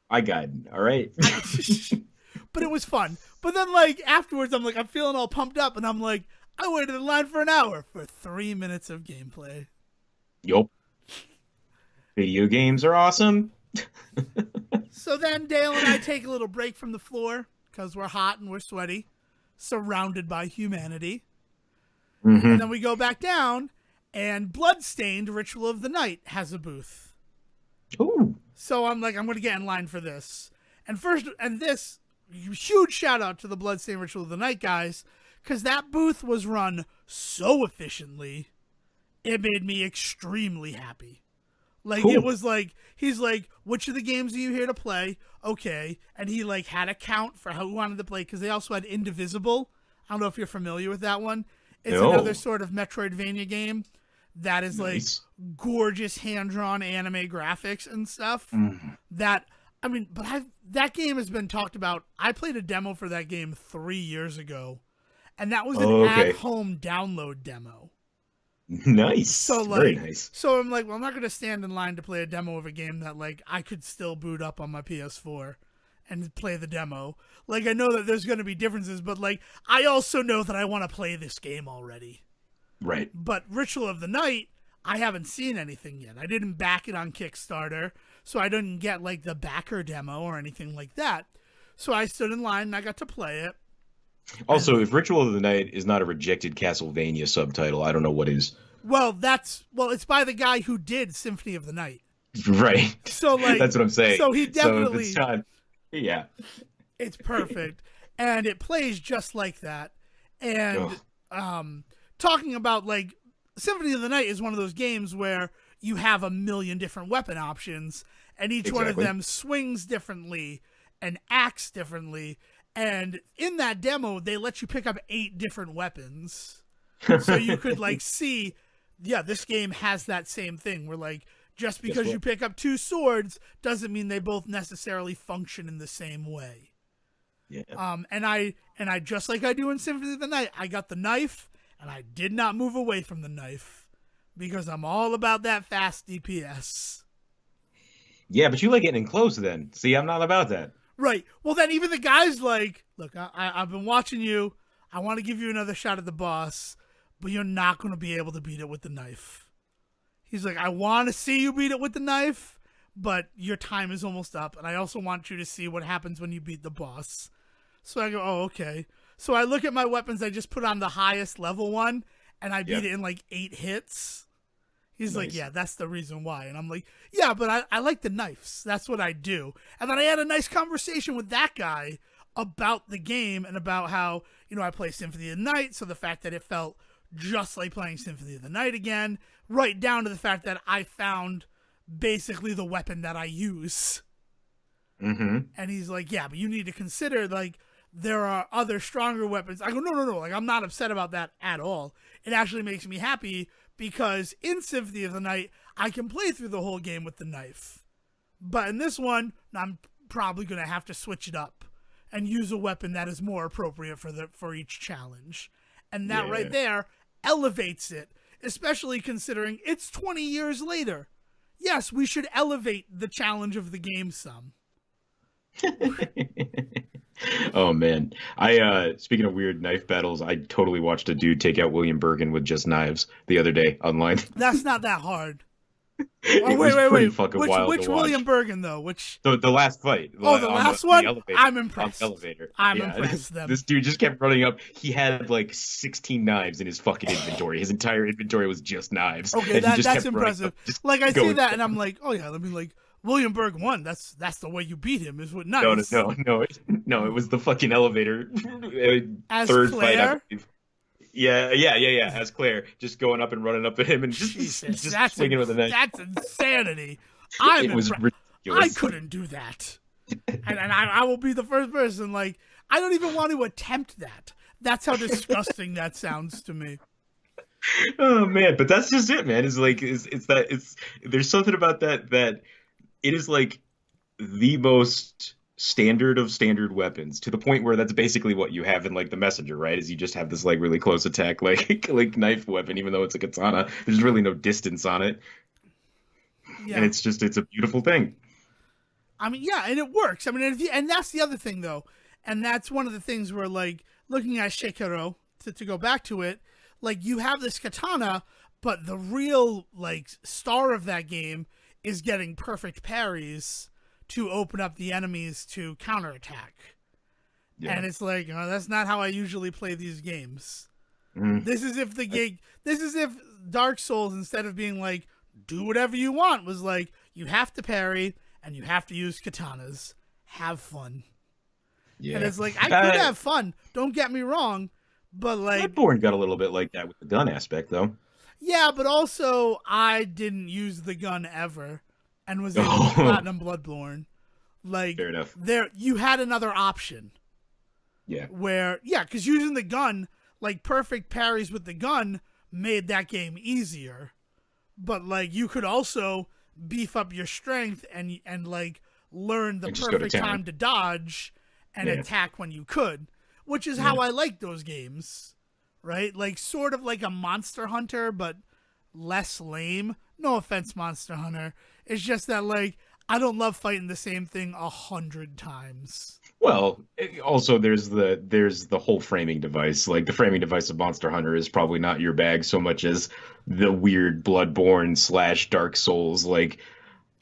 I Gaiden, all right. But it was fun. But then, like, afterwards, I'm feeling all pumped up, and I'm like, I waited in line for an hour for 3 minutes of gameplay. Yup. Video games are awesome. So then Dale and I take a little break from the floor because we're hot and we're sweaty, surrounded by humanity. Mm-hmm. And then we go back down, and Bloodstained Ritual of the Night has a booth. Ooh. So I'm like, I'm going to get in line for this. And this, huge shout out to the Bloodstained Ritual of the Night guys, because that booth was run so efficiently, it made me extremely happy. Like, cool. It was like, he's like, which of the games are you here to play? Okay. And he, like, had a count for who wanted to play, because they also had Indivisible. I don't know if you're familiar with that one. It's another sort of Metroidvania game that is, nice. Like, gorgeous hand-drawn anime graphics and stuff. That game has been talked about. I played a demo for that game 3 years ago, and that was an at-home download demo. Nice. So, like, very nice. So I'm like, well, I'm not going to stand in line to play a demo of a game that, like, I could still boot up on my PS4 and play the demo. Like, I know that there's going to be differences, but, like, I also know that I want to play this game already. Right. But Ritual of the Night, I haven't seen anything yet. I didn't back it on Kickstarter, so I didn't get, like, the backer demo or anything like that. So I stood in line and I got to play it. Also, if Ritual of the Night is not a rejected Castlevania subtitle, I don't know what is. Well, it's by the guy who did Symphony of the Night. Right. So, like, that's what I'm saying. So he definitely, so if it's yeah, it's perfect, and it plays just like that. And talking about, like, Symphony of the Night is one of those games where you have a million different weapon options, and each one of them swings differently and acts differently. And in that demo, they let you pick up 8 different weapons. So you could, like, see, yeah, this game has that same thing where, like, just because you pick up 2 swords doesn't mean they both necessarily function in the same way. Yeah. And I just like I do in Symphony of the Night, I got the knife, and I did not move away from the knife because I'm all about that fast DPS. Yeah, but you like getting close then. See, I'm not about that. Right. Well, then even the guy's like, look, I've been watching you. I want to give you another shot at the boss, but you're not going to be able to beat it with the knife. He's like, I want to see you beat it with the knife, but your time is almost up, and I also want you to see what happens when you beat the boss. So I go, oh, okay. So I look at my weapons. I just put on the highest level one, and I beat it in like 8 hits. He's like, yeah, that's the reason why. And I'm like, yeah, but I like the knives. That's what I do. And then I had a nice conversation with that guy about the game and about how, I play Symphony of the Night, so the fact that it felt just like playing Symphony of the Night again, right down to the fact that I found basically the weapon that I use. Mm-hmm. And he's like, yeah, but you need to consider, like, there are other stronger weapons. I go, no. Like, I'm not upset about that at all. It actually makes me happy because in Symphony of the Night, I can play through the whole game with the knife. But in this one, I'm probably going to have to switch it up and use a weapon that is more appropriate for each challenge. And that right there elevates it, especially considering it's 20 years later. Yes, we should elevate the challenge of the game some. Oh man, speaking of weird knife battles, I totally watched a dude take out William Bergen with just knives the other day online. That's not that hard. Oh, wait. Fucking wild which to watch. William Bergen though? Which the last fight? The last one. I'm impressed. On the elevator. I'm impressed. This dude just kept running up. He had like 16 knives in his fucking inventory. His entire inventory was just knives. Okay, that's impressive. Like I see that, and I'm like, oh yeah, let me like. William Berg won. That's the way you beat him is with knives. No. It was the fucking elevator. As third Claire? fight, I believe. Yeah. As Claire, just going up and running up to him and just swinging with a knife. That's insanity. It was ridiculous. I couldn't do that, and I will be the first person. Like, I don't even want to attempt that. That's how disgusting that sounds to me. Oh man, but that's just it, man. There's something about that it is like the most standard of standard weapons to the point where that's basically what you have in like the messenger, right? Is you just have this like really close attack like like knife weapon, even though it's a katana. There's really no distance on it, and Yeah. it's a beautiful thing. I mean, yeah, and it works. I mean, and that's the other thing, though. And that's one of the things where, like, looking at Shikaro, to go back to it, like, you have this katana, but the real, like, star of that game is getting perfect parries to open up the enemies to counterattack. Yeah. And it's like, oh, that's not how I usually play these games. Mhm. This is if Dark Souls, instead of being like, do whatever you want, was like, you have to parry and you have to use katanas. Have fun. And Yeah. it's like, I could have fun, don't get me wrong, but like, Bloodborne got a little bit like that with the gun aspect, though. yeah, but also I didn't use the gun ever and was able to Oh, platinum Bloodborne. Like, fair enough. there, you had another option Yeah. where, yeah, because using the gun, like perfect parries with the gun made that game easier. But like, you could also beef up your strength and like learn the And just go to perfect town. time to dodge and Yeah. attack when you could, which is Yeah. how I like those games, right? Like sort of like a Monster Hunter, but less lame. No offense, Monster Hunter. It's just that like I don't love fighting the same thing 100 times. Well, also there's the whole framing device. Like the framing device of Monster Hunter is probably not your bag so much as the weird Bloodborne slash Dark Souls like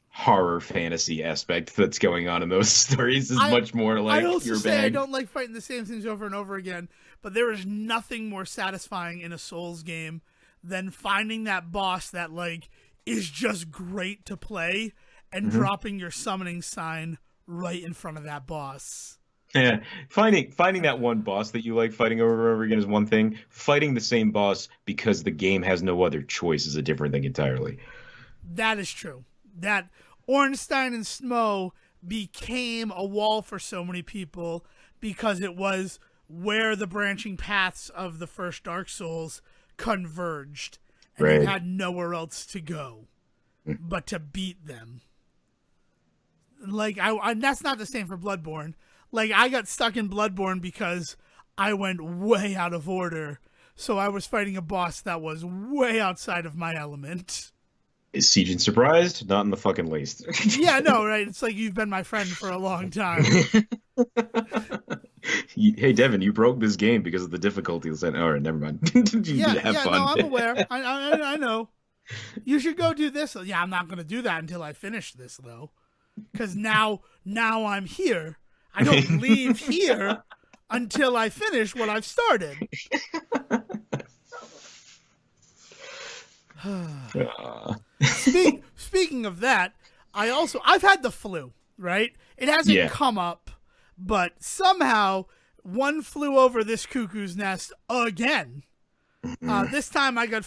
horror fantasy aspect that's going on in those stories is I much more I like also your say I bag. don't like fighting the same things over and over again, but there is nothing more satisfying in a Souls game than finding that boss that like is just great to play and Mhm. dropping your summoning sign right in front of that boss. Yeah, finding that one boss that you like fighting over and over again is one thing. Fighting the same boss because the game has no other choice is a different thing entirely. That is true. That Ornstein and Smo became a wall for so many people because it was where the branching paths of the first Dark Souls converged, and you Right. had nowhere else to go but to beat them. Like and that's not the same for Bloodborne. Like I got stuck in Bloodborne because I went way out of order, so I was fighting a boss that was way outside of my element. Is Sejohn surprised? Not in the fucking least. Yeah, no, right? It's like you've been my friend for a long time. Hey Devin, you broke this game because of the difficulties. All right, never mind. You Yeah, have yeah, no, fun. I'm aware. I know. You should go do this. Yeah, I'm not going to do that until I finish this though, because now I'm here. I don't leave here until I finish what I've started. Uh, Speaking of that, I've had the flu, right? It hasn't yeah. come up, but somehow one flew over this cuckoo's nest again. This time I got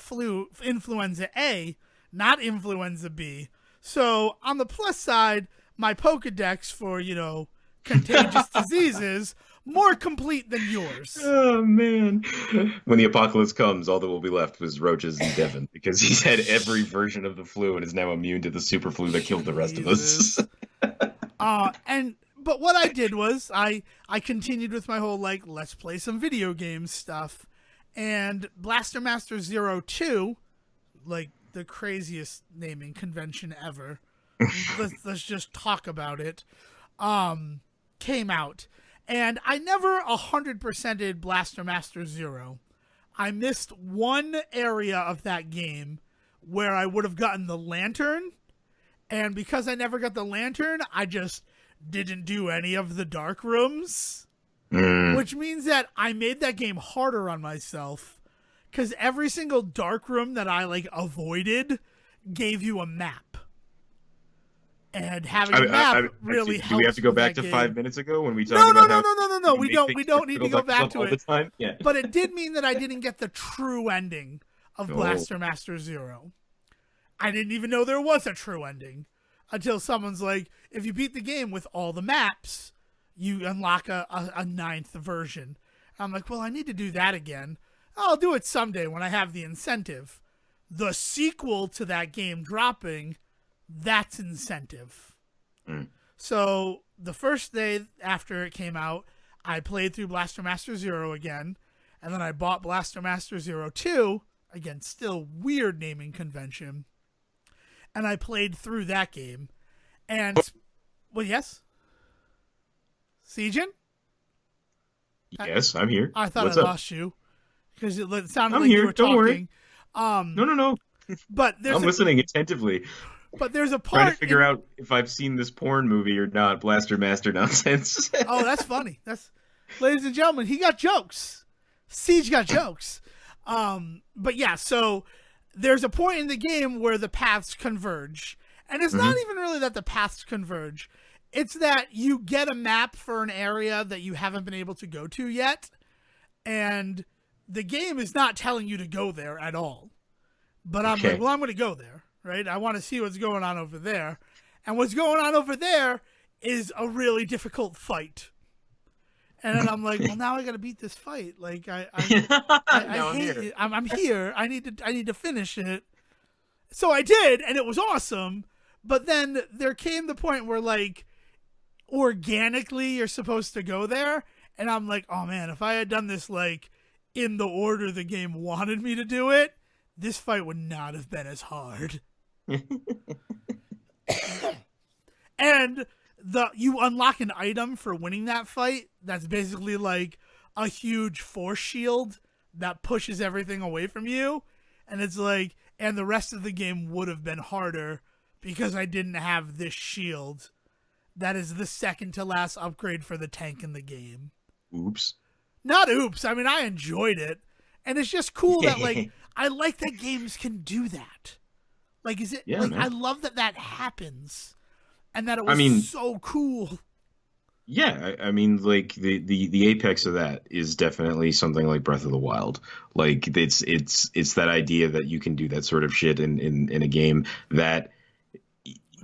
influenza A, not influenza B. So on the plus side, my Pokedex for, contagious diseases, more complete than yours. Oh man. When the apocalypse comes, all that will be left was roaches and Devin because he's had every version of the flu and is now immune to the super flu that killed the rest of us. Jesus. But what I did was I continued with my whole like let's play some video games stuff, and Blaster Master 02, like the craziest naming convention ever. let's just talk about it. Came out, and I never 100%ed Blaster Master 0. I missed one area of that game where I would have gotten the lantern, and because I never got the lantern, I just didn't do any of the dark rooms, which means that I made that game harder on myself because every single dark room that I like avoided gave you a map. And having a map really helps. Do we have to go with back that to game. 5 minutes ago when we No, talked no, about no, how no, no, no, no. you We make don't. things We don't need to go back stuff to all the it. time? Yeah. But it did mean that I didn't get the true ending of Oh. Blaster Master 0. I didn't even know there was a true ending until someone's like, if you beat the game with all the maps, you unlock a ninth version. I'm like, well, I need to do that again. I'll do it someday when I have the incentive. The sequel to that game dropping, that's incentive. So the first day after it came out, I played through Blaster Master Zero again, and then I bought Blaster Master Zero 2, again, still weird naming convention, and I played through that game. And, well, yes? Sejohn? Yes, I'm here. I thought I What's up? lost you because it sounded I'm like you here. were Don't worry. talking. Um, No, no, no. but I'm listening attentively, there's a trying to part figure out if I've seen this porn movie or not. Blaster Master nonsense. Oh, that's funny. That's, ladies and gentlemen, he got jokes. Siege got jokes. But yeah, so there's a point in the game where the paths converge. And it's not even really that the paths converge. It's that you get a map for an area that you haven't been able to go to yet. And the game is not telling you to go there at all. But I'm like, well, I'm going to go there, right? I want to see what's going on over there. And what's going on over there is a really difficult fight. And then I'm like, well, now I got to beat this fight. Like, I hate it. I'm here. I need to finish it. So I did, and it was awesome. But then there came the point where, like, organically you're supposed to go there. And I'm like, oh, man, if I had done this, like, in the order the game wanted me to do it, this fight would not have been as hard. And you unlock an item for winning that fight that's basically like a huge force shield that pushes everything away from you. And it's like, and the rest of the game would have been harder because I didn't have this shield. That is the second to last upgrade for the tank in the game. Oops. Not oops. I mean, I enjoyed it. And it's just cool that, like, I like that games can do that. Like, is it, yeah, like, man. I love that that happens. And that it was so cool. Yeah, I mean, like the apex of that is definitely something like Breath of the Wild. Like it's that idea that you can do that sort of shit in a game that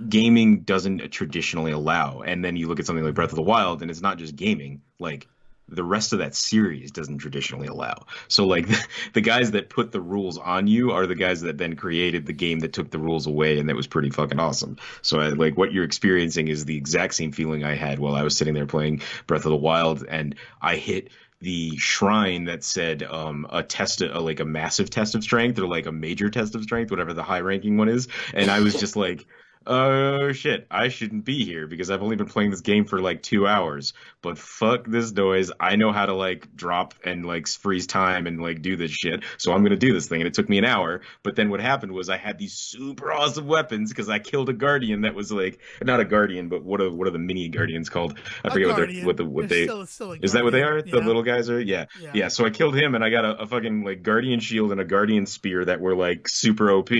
gaming doesn't traditionally allow. And then you look at something like Breath of the Wild, and it's not just gaming. Like the rest of that series doesn't traditionally allow. So like the guys that put the rules on you are the guys that then created the game that took the rules away, and that was pretty fucking awesome. So like what you're experiencing is the exact same feeling I had while I was sitting there playing Breath of the Wild, and I hit the shrine that said a test, like a massive test of strength or like a major test of strength, whatever the high ranking one is, and I was just like, oh shit, I shouldn't be here because I've only been playing this game for like 2 hours. But fuck this noise. I know how to like drop and like freeze time and like do this shit. So I'm gonna do this thing. And it took me an hour. But then what happened was I had these super awesome weapons because I killed a guardian that was like, not a guardian, but what are the mini guardians called? I forget what they is that what they are? The little guys are? Yeah. So I killed him and I got a fucking like guardian shield and a guardian spear that were like super OP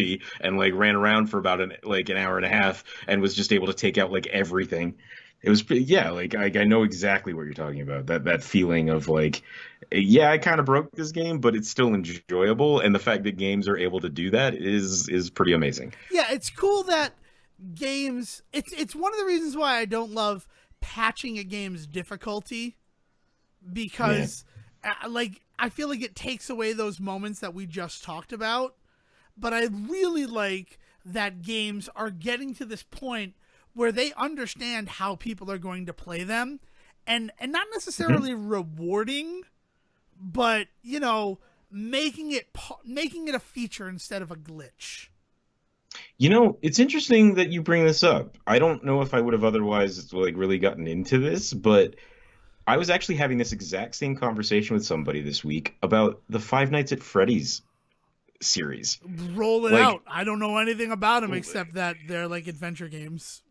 and like ran around for about an hour and a half and was just able to take out like everything. It was like I know exactly what you're talking about. That feeling of like, yeah, I kind of broke this game, but it's still enjoyable, and the fact that games are able to do that is pretty amazing. Yeah, it's cool that games. It's one of the reasons why I don't love patching a game's difficulty because, like, I feel like it takes away those moments that we just talked about. But I really like that games are getting to this point where they understand how people are going to play them and not necessarily rewarding, but, you know, making it a feature instead of a glitch. You know, it's interesting that you bring this up. I don't know if I would have otherwise like really gotten into this, but I was actually having this exact same conversation with somebody this week about the Five Nights at Freddy's series. Roll it out. I don't know anything about them except that they're like adventure games.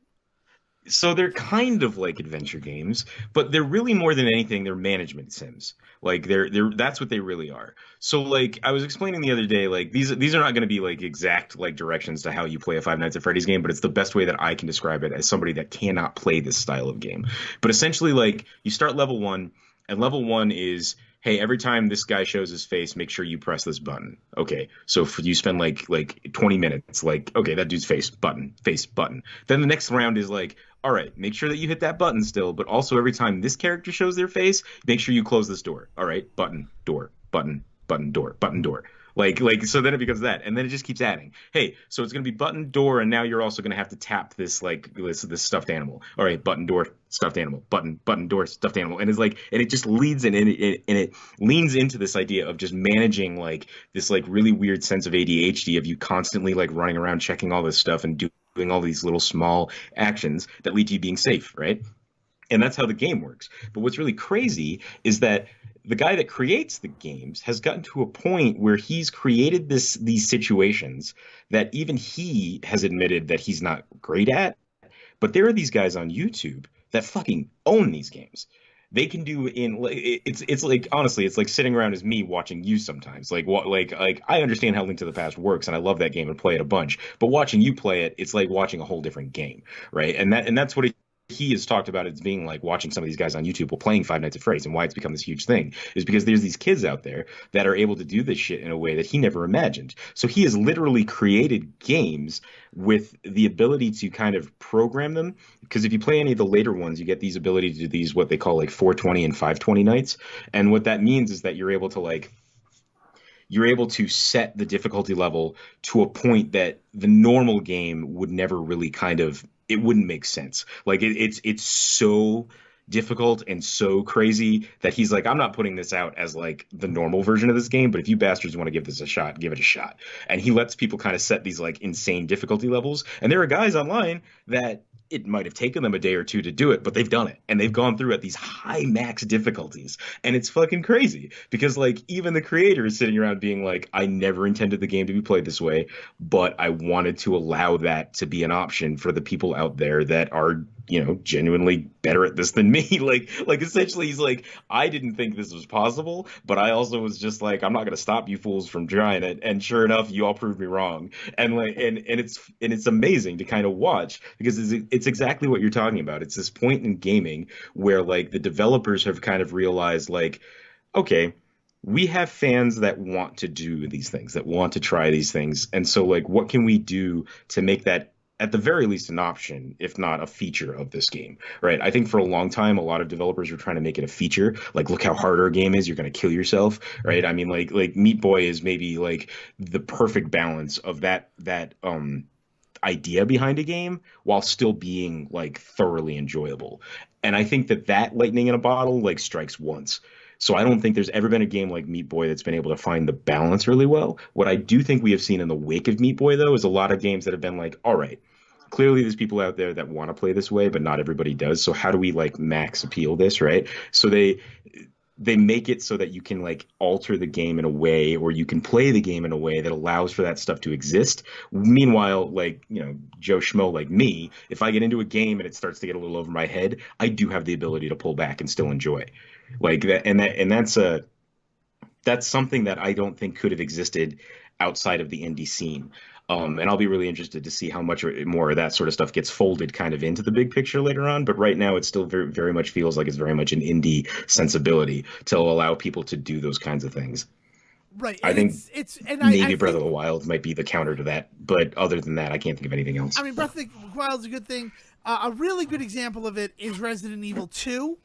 So they're kind of like adventure games, but they're really more than anything, they're management sims. Like they're that's what they really are. So like I was explaining the other day, like these are not going to be like exact like directions to how you play a Five Nights at Freddy's game, but it's the best way that I can describe it as somebody that cannot play this style of game. But essentially, like you start level 1, and level 1 is, hey, every time this guy shows his face, make sure you press this button. Okay, so you spend like 20 minutes, like, okay, that dude's face, button, face, button. Then the next round is like, all right, make sure that you hit that button still, but also every time this character shows their face, make sure you close this door. All right, button, door, button, button, door, button, door. So then it becomes that, and then it just keeps adding. Hey, so it's gonna be button door, and now you're also gonna have to tap this this stuffed animal. All right, button door stuffed animal, button door stuffed animal, and it's like, and it just leads and it leans into this idea of just managing like this like really weird sense of ADHD of you constantly like running around checking all this stuff and doing all these little small actions that lead to you being safe, right? And that's how the game works. But what's really crazy is that the guy that creates the games has gotten to a point where he's created these situations that even he has admitted that he's not great at. But there are these guys on YouTube that fucking own these games. They can do in it's like honestly it's like sitting around as me watching you sometimes like what like I understand how Link to the Past works and I love that game and play it a bunch, but watching you play it, it's like watching a whole different game, right? And that's what he has talked about as being like watching some of these guys on YouTube while playing Five Nights at Freddy's, and why it's become this huge thing is because there's these kids out there that are able to do this shit in a way that he never imagined. So he has literally created games with the ability to kind of program them. Because if you play any of the later ones, you get these ability to do these what they call like 420 and 520 nights. And what that means is that you're able to set the difficulty level to a point that the normal game would never really kind of it wouldn't make sense. Like it's so difficult and so crazy that he's like, I'm not putting this out as like the normal version of this game, but if you bastards want to give this a shot, give it a shot. And he lets people kind of set these like insane difficulty levels. And there are guys online that it might have taken them a day or two to do it, but they've done it and they've gone through at these high max difficulties. And it's fucking crazy because like even the creator is sitting around being like, I never intended the game to be played this way, but I wanted to allow that to be an option for the people out there that are, genuinely better at this than me. Like essentially he's like, I didn't think this was possible, but I also was just like, I'm not gonna stop you fools from trying it. And sure enough, you all proved me wrong. And like and it's amazing to kind of watch because it's exactly what you're talking about. It's this point in gaming where like the developers have kind of realized like, okay, we have fans that want to do these things, that want to try these things. And so like what can we do to make that at the very least an option, if not a feature of this game, right? I think for a long time, a lot of developers were trying to make it a feature. Like, look how hard our game is. You're going to kill yourself, right? I mean, like Meat Boy is maybe like the perfect balance of that idea behind a game while still being like thoroughly enjoyable. And I think that lightning in a bottle like strikes once. So I don't think there's ever been a game like Meat Boy that's been able to find the balance really well. What I do think we have seen in the wake of Meat Boy though is a lot of games that have been like, all right, clearly there's people out there that want to play this way, but not everybody does. So how do we like max appeal this, right? So they make it so that you can like alter the game in a way or you can play the game in a way that allows for that stuff to exist. Meanwhile, like, Joe Schmo like me, if I get into a game and it starts to get a little over my head, I do have the ability to pull back and still enjoy like that. And that's something that I don't think could have existed outside of the indie scene. And I'll be really interested to see how much more of that sort of stuff gets folded kind of into the big picture later on. But right now, it still very, very much feels like it's very much an indie sensibility to allow people to do those kinds of things. Right. I And think I maybe Breath of think, the Wild might be the counter to that. But other than that, I can't think of anything else. I mean, Breath of the Wild's a good thing. A really good example of it is Resident Evil 2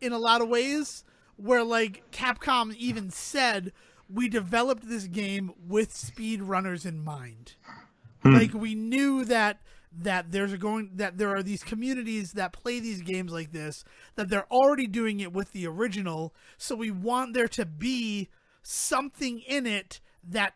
in a lot of ways, where like Capcom even said, we developed this game with speedrunners in mind. Like we knew that there are these communities that play these games like this, that they're already doing it with the original, so we want there to be something in it that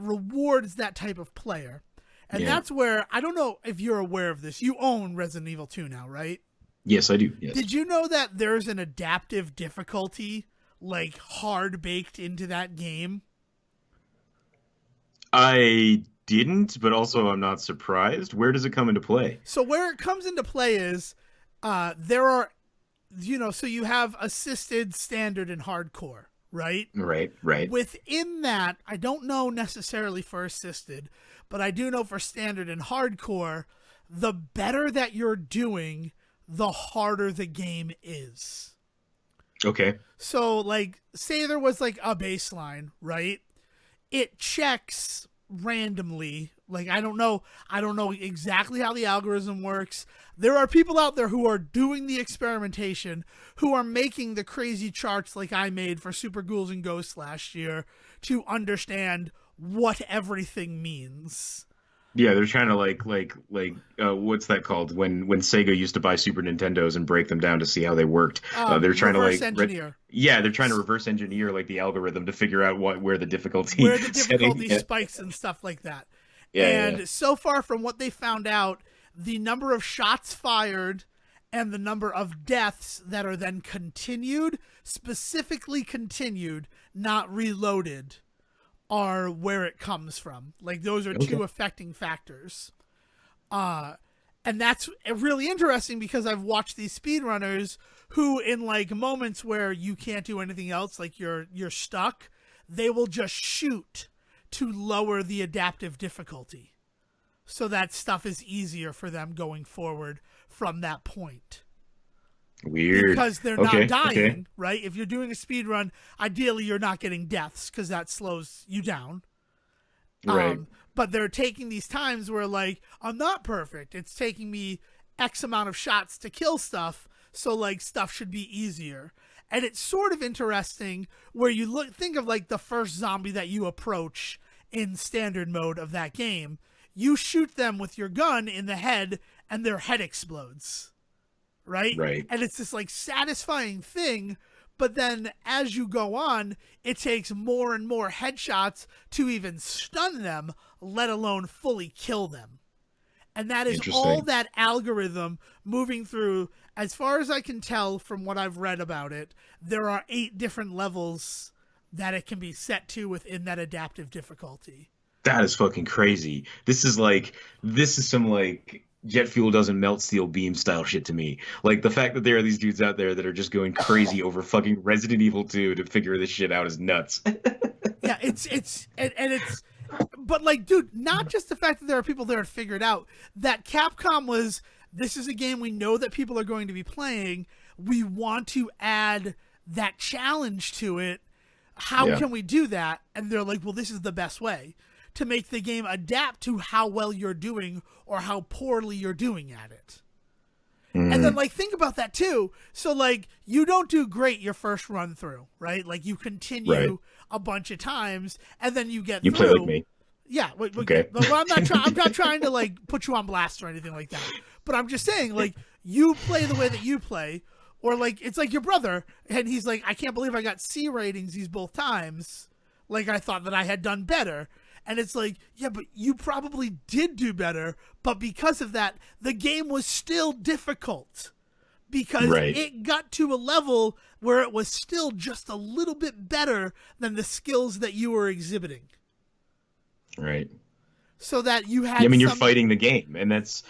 rewards that type of player. And that's where, I don't know if you're aware of this. You own Resident Evil 2 now, right? Yes, I do. Yes. Did you know that there's an adaptive difficulty like hard baked into that game? I didn't, but also I'm not surprised. Where does it come into play? So where it comes into play is there are, so you have assisted, standard, and hardcore, right? Right. Within that, I don't know necessarily for assisted, but I do know for standard and hardcore, the better that you're doing, the harder the game is. Okay. So, like, say there was like a baseline, right? It checks randomly. Like, I don't know exactly how the algorithm works. There are people out there who are doing the experimentation, who are making the crazy charts like I made for Super Ghouls and Ghosts last year to understand what everything means. Yeah, they're trying to what's that called when Sega used to buy Super Nintendos and break them down to see how they worked. They're trying to Reverse engineer. yeah, they're trying to reverse engineer like the algorithm to figure out where the difficulty Where the setting. difficulty spikes and stuff like that. Yeah, And yeah. so far from what they found out, the number of shots fired and the number of deaths that are then continued, specifically continued, not reloaded, are where it comes from. Like, those are Okay. two affecting factors. And that's really interesting because I've watched these speedrunners who, in like moments where you can't do anything else, like you're stuck, they will just shoot to lower the adaptive difficulty so that stuff is easier for them going forward from that point. Weird. Because they're not Okay, dying, okay. right? If you're doing a speed run, ideally you're not getting deaths because that slows you down. Right. But they're taking these times where, like, I'm not perfect. It's taking me X amount of shots to kill stuff, so like stuff should be easier. And it's sort of interesting where you think of like the first zombie that you approach in standard mode of that game. You shoot them with your gun in the head, and their head explodes, right? Right. And it's this like satisfying thing. But then as you go on, it takes more and more headshots to even stun them, let alone fully kill them. And that is all that algorithm moving through. As far as I can tell from what I've read about it, there are 8 different levels that it can be set to within that adaptive difficulty. That is fucking crazy. This is some like jet fuel doesn't melt steel beam style shit to me. Like the fact that there are these dudes out there that are just going crazy over fucking Resident Evil 2 to figure this shit out is nuts. Yeah, it's but like, dude, not just the fact that there are people there to figure it out, that Capcom was, this is a game we know that people are going to be playing. We want to add that challenge to it. How can we do that? And they're like, well, this is the best way to make the game adapt to how well you're doing or how poorly you're doing at it. And then, like, think about that, too. So, like, you don't do great your first run through, right? Like, you continue a bunch of times, and then you get You through. play like me. Yeah. Okay. Well, I'm not trying to, like, put you on blast or anything like that. But I'm just saying, like, you play the way that you play, or, like, it's like your brother, and he's like, I can't believe I got C ratings these both times. Like, I thought that I had done better. And it's like, yeah, but you probably did do better, but because of that, the game was still difficult because it got to a level where it was still just a little bit better than the skills that you were exhibiting. Right. So that you had Yeah, I mean, you're fighting the game, and that's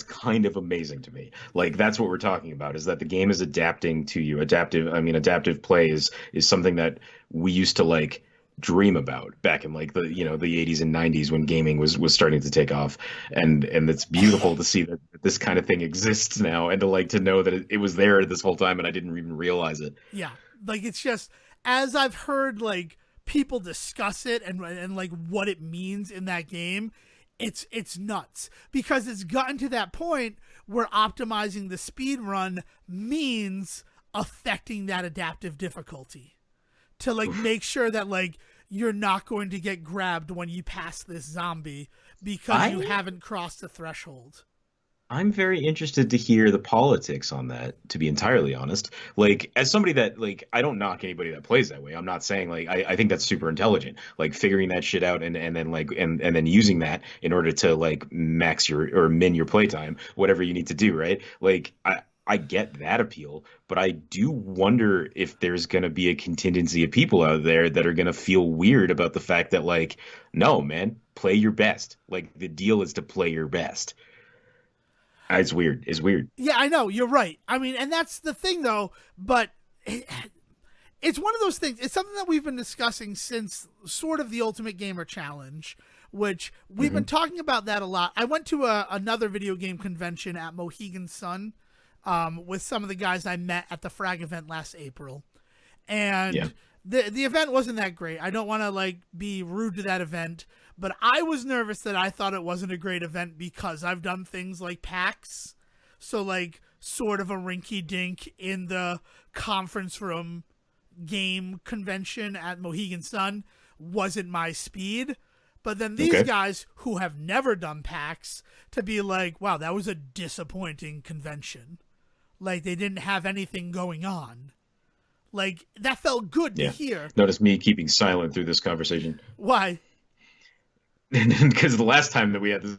kind of amazing to me. Like that's what we're talking about, is that the game is adapting to you. Adaptive play is something that we used to like dream about back in like the the 80s and 90s when gaming was starting to take off, and it's beautiful to see that this kind of thing exists now, and to know that it was there this whole time and I didn't even realize it. Yeah, like it's just, as I've heard like people discuss it and like what it means in that game, it's nuts because it's gotten to that point where optimizing the speed run means affecting that adaptive difficulty to like make sure that like you're not going to get grabbed when you pass this zombie because you haven't crossed the threshold. I'm very interested to hear the politics on that, to be entirely honest. Like, as somebody that, like, I don't knock anybody that plays that way. I'm not saying, like, I think that's super intelligent. Like, figuring that shit out and then, like, and then using that in order to, like, max your, or min your playtime, whatever you need to do, right? Like, I get that appeal, but I do wonder if there's going to be a contingency of people out there that are going to feel weird about the fact that, like, no, man, play your best. Like, the deal is to play your best. It's weird. It's weird. Yeah, I know. You're right. I mean, and that's the thing, though. But it's one of those things. It's something that we've been discussing since sort of the Ultimate Gamer Challenge, which we've been talking about that a lot. I went to another video game convention at Mohegan Sun with some of the guys I met at the Frag event last April. And the event wasn't that great. I don't want to like be rude to that event, but I was nervous that I thought it wasn't a great event because I've done things like PAX, so like sort of a rinky dink in the conference room game convention at Mohegan Sun wasn't my speed. But then these Okay. guys who have never done PAX to be like, wow, that was a disappointing convention. Like they didn't have anything going on. Like that felt good to Yeah. hear. Notice me keeping silent through this conversation. Why? Because the last time that we had this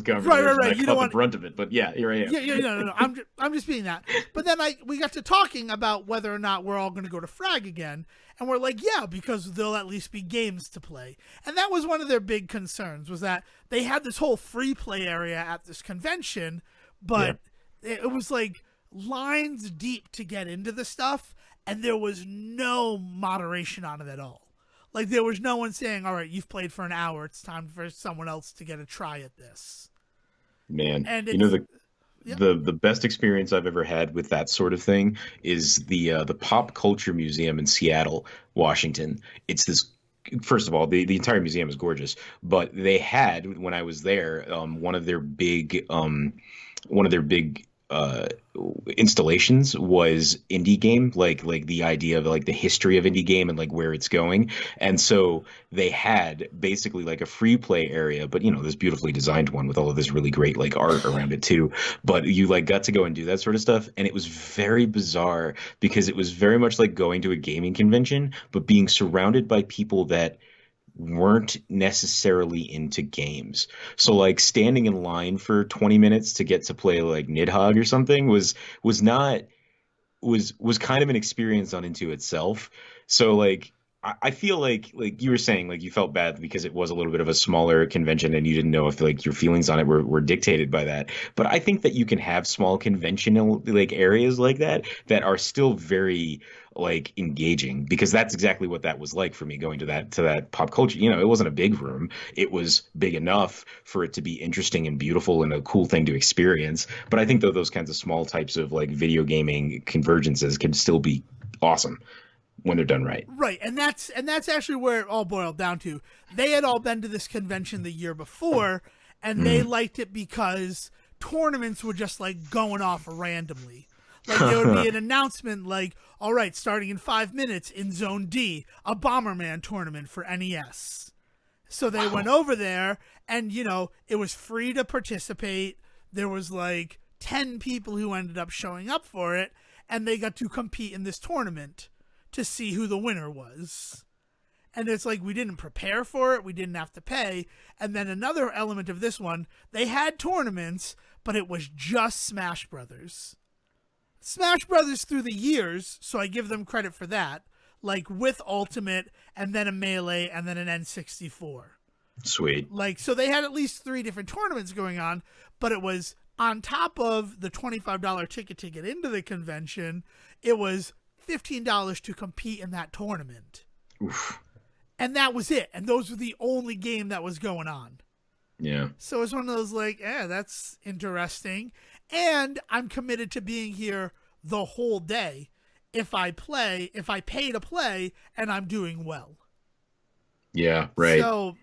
conversation, Right. I You don't caught the want. brunt of it. But yeah, here I am. Yeah. No. I'm just being that. But then we got to talking about whether or not we're all going to go to Frag again, and we're like, yeah, because there'll at least be games to play. And that was one of their big concerns was that they had this whole free play area at this convention, but it was like lines deep to get into the stuff, and there was no moderation on it at all. Like there was no one saying, "All right, you've played for an hour. It's time for someone else to get a try at this." Man, And you know it's the yeah. the best experience I've ever had with that sort of thing is the Pop Culture Museum in Seattle, Washington. It's this first of all, the entire museum is gorgeous, but they had when I was there, one of their big installations was indie game, like the idea of like the history of indie game and like where it's going. And so they had basically like a free play area, but you know, this beautifully designed one with all of this really great like art around it too. But you like got to go and do that sort of stuff, and it was very bizarre because it was very much like going to a gaming convention, but being surrounded by people that weren't necessarily into games. So like standing in line for 20 minutes to get to play like Nidhogg or something was not was kind of an experience unto itself. So like I feel like you were saying like you felt bad because it was a little bit of a smaller convention and you didn't know if like your feelings on it were dictated by that. But I think that you can have small conventional like areas like that that are still very like engaging because that's exactly what that was like for me going to that pop culture. You know, it wasn't a big room. It was big enough for it to be interesting and beautiful and a cool thing to experience. But I think though those kinds of small types of like video gaming convergences can still be awesome when they're done right. Right, and that's actually where it all boiled down to. They had all been to this convention the year before, and they Mm. liked it because tournaments were just like going off randomly. Like there would be an announcement like, all right, starting in 5 minutes in Zone D, a Bomberman tournament for NES. So they went Wow. over there, and you know, it was free to participate. There was like 10 people who ended up showing up for it, and they got to compete in this tournament to see who the winner was. And it's like we didn't prepare for it, we didn't have to pay. And then another element of this one, they had tournaments, but it was just Smash Brothers. Smash Brothers through the years, so I give them credit for that, like with Ultimate and then a Melee and then an N64. Sweet. Like so they had at least 3 different tournaments going on, but it was on top of the $25 ticket to get into the convention, it was $15 to compete in that tournament. Oof. And that was it. And those were the only game that was going on. Yeah. So it's one of those like, that's interesting. And I'm committed to being here the whole day if I pay to play and I'm doing well. Yeah, right. So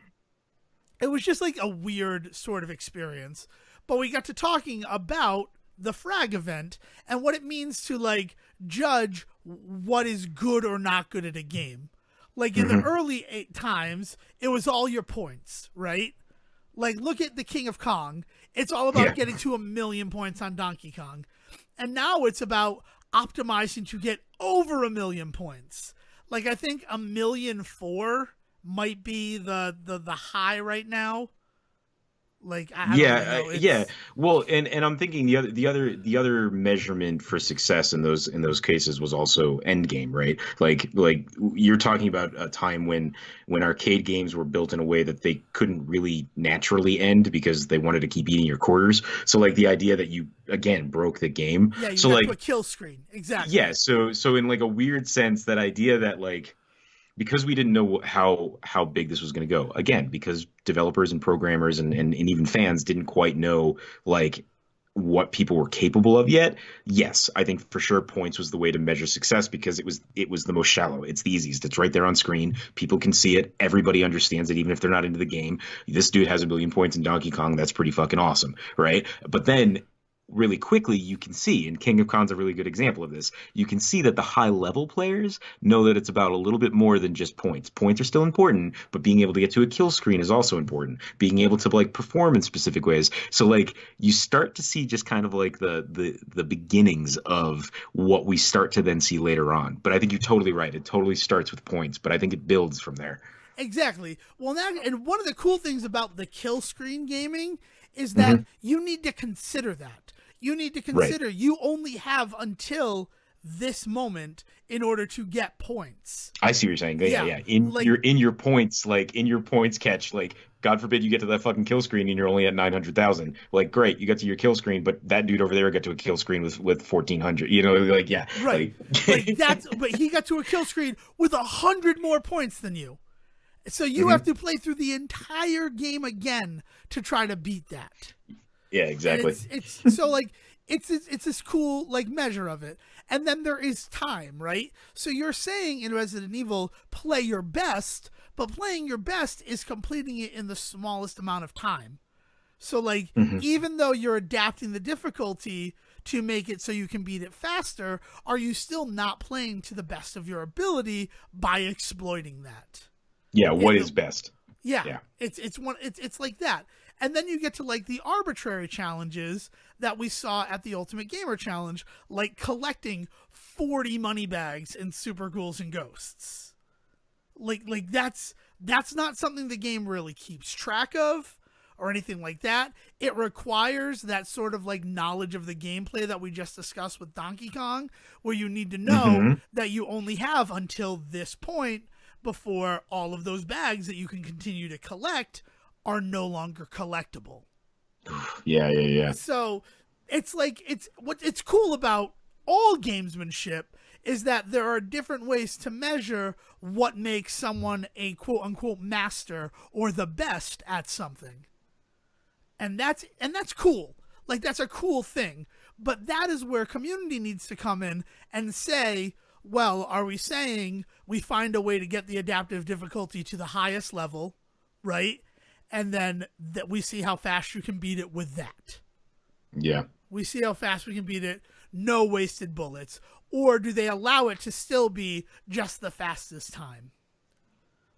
it was just like a weird sort of experience. But we got to talking about the Frag event and what it means to like judge what is good or not good at a game. Like in the Hmm. early times, it was all your points, right? Like look at the King of Kong. It's all about Yeah. getting to 1,000,000 points on Donkey Kong. And now it's about optimizing to get over 1,000,000 points. Like I think 1,000,004 might be the high right now. Like I don't really Yeah, know. yeah. It's Well, and I'm thinking the other measurement for success in those cases was also end game, right? Like you're talking about a time when arcade games were built in a way that they couldn't really naturally end because they wanted to keep eating your quarters. So like the idea that you again broke the game. yeah, you So got to like a kill screen. yeah, Exactly. so in like a weird sense, that idea that like because we didn't know how big this was going to go again because developers and programmers and even fans didn't quite know like what people were capable of yet. Yes, I think for sure points was the way to measure success because it was the most shallow. It's the easiest. It's right there on screen. People can see it. Everybody understands it, even if they're not into the game. This dude has 1 million points in Donkey Kong. That's pretty fucking awesome, right? But then really quickly you can see, and King of Kon's a really good example of this. You can see that the high level players know that it's about a little bit more than just points. Points are still important, but being able to get to a kill screen is also important. Being able to like perform in specific ways. So like you start to see just kind of like the beginnings of what we start to then see later on. But I think you're totally right. It totally starts with points, but I think it builds from there. Exactly. Well, now, and one of the cool things about the kill screen gaming is that Hmm. you need to consider that. You need to Right. consider you only have until this moment in order to get points. I see what you're saying. Yeah, Yeah. yeah. In Like, your points, like in your points catch, like God forbid you get to that fucking kill screen and you're only at 900,000. Like great, you got to your kill screen, but that dude over there got to a kill screen with 1400. You know, like yeah, right. like Like, but he got to a kill screen with 100 more points than you. So you have Mhm. to play through the entire game again to try to beat that. Yeah, And exactly. it's so like it's this cool like measure of it. And then there is time, right? So you're saying in Resident Evil play your best, but playing your best is completing it in the smallest amount of time. So like Hmm. even though you're adapting the difficulty to make it so you can beat it faster, are you still not playing to the best of your ability by exploiting that? Yeah, what In is the best? yeah, Yeah. it's like that. And then you get to like the arbitrary challenges that we saw at the Ultimate Gamer Challenge, like collecting 40 money bags in Super Ghouls and Ghosts. Like that's not something the game really keeps track of or anything like that. It requires that sort of like knowledge of the gameplay that we just discussed with Donkey Kong, where you need to know Hmm. that you only have until this point before all of those bags that you can continue to collect are no longer collectible. Yeah, yeah, yeah. So it's like it's cool about all gamesmanship is that there are different ways to measure what makes someone a quote unquote master or the best at something. And that's cool. Like that's a cool thing. But that is where community needs to come in and say, well, are we saying we find a way to get the adaptive difficulty to the highest level, right? And then that we see how fast you can beat it with that. Yeah. We see how fast we can beat it, no wasted bullets. Or do they allow it to still be just the fastest time?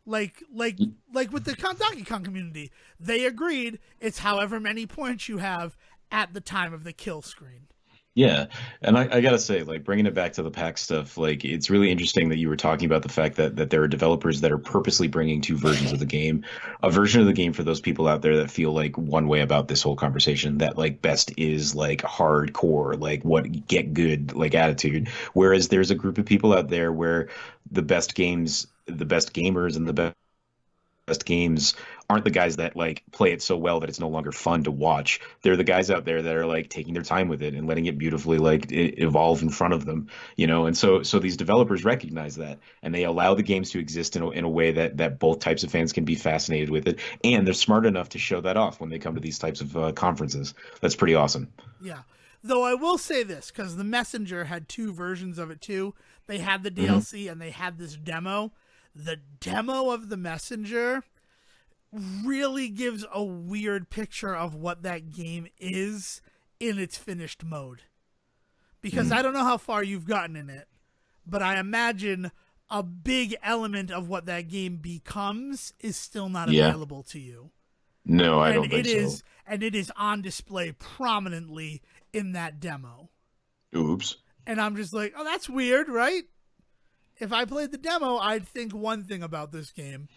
Like like like with the Donkey Kong community, they agreed it's however many points you have at the time of the kill screen. Yeah, and I gotta say, like bringing it back to the PAX stuff, like it's really interesting that you were talking about the fact that there are developers that are purposely bringing two versions of the game, a version of the game for those people out there that feel like one way about this whole conversation, that like best is like hardcore, like what get good like attitude, whereas there's a group of people out there where the best gamers, and the best games aren't the guys that like play it so well that it's no longer fun to watch. They're the guys out there that are like taking their time with it and letting it beautifully like evolve in front of them, you know. And so these developers recognize that and they allow the games to exist in a way that both types of fans can be fascinated with it, and they're smart enough to show that off when they come to these types of conferences. That's pretty awesome. Yeah. Though I will say this, because the Messenger had two versions of it too. They had the Hmm. DLC and they had this demo. The demo of the Messenger really gives a weird picture of what that game is in its finished mode. Because Hmm. I don't know how far you've gotten in it, but I imagine a big element of what that game becomes is still not Yeah. available to you. No, I And don't think so. it is on display prominently in that demo. Oops. And I'm just like, oh, that's weird, right? If I played the demo, I'd think one thing about this game.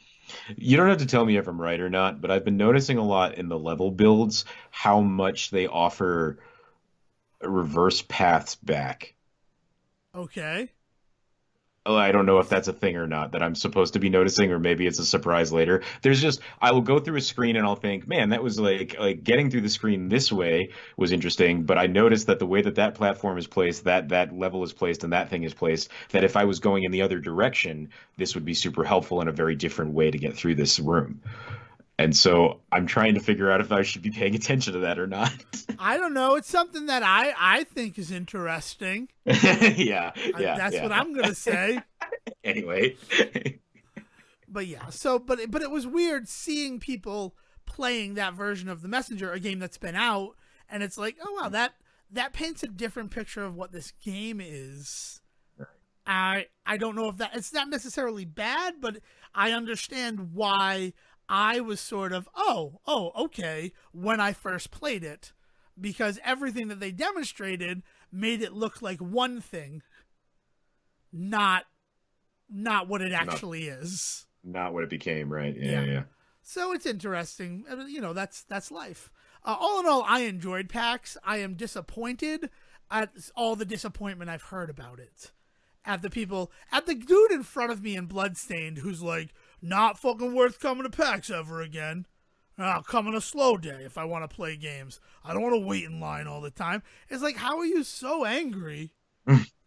You don't have to tell me if I'm right or not, but I've been noticing a lot in the level builds how much they offer reverse paths back. Okay. Oh, I don't know if that's a thing or not that I'm supposed to be noticing, or maybe it's a surprise later. There's just I will go through a screen and I'll think, man, that was like getting through the screen this way was interesting, but I noticed that the way that platform is placed, that level is placed, and that thing is placed, that if I was going in the other direction, this would be super helpful in a very different way to get through this room. And so I'm trying to figure out if I should be paying attention to that or not. I don't know. It's something that I think is interesting. Yeah, yeah, That's what yeah. I'm gonna say. Anyway. But yeah, so but it was weird seeing people playing that version of the Messenger, a game that's been out, and it's like, oh wow, that paints a different picture of what this game is. I don't know if that it's not necessarily bad, but I understand why I was sort of okay when I first played it, because everything that they demonstrated made it look like one thing, not what it Not actually is. not what it became, right? Yeah, Yeah. yeah. So it's interesting. You know, that's life. All in all, I enjoyed PAX. I am disappointed at all the disappointment I've heard about it. At the dude in front of me in Bloodstained who's like, not fucking worth coming to PAX ever again. I'll come on a slow day if I want to play games. I don't want to wait in line all the time. It's like, how are you so angry?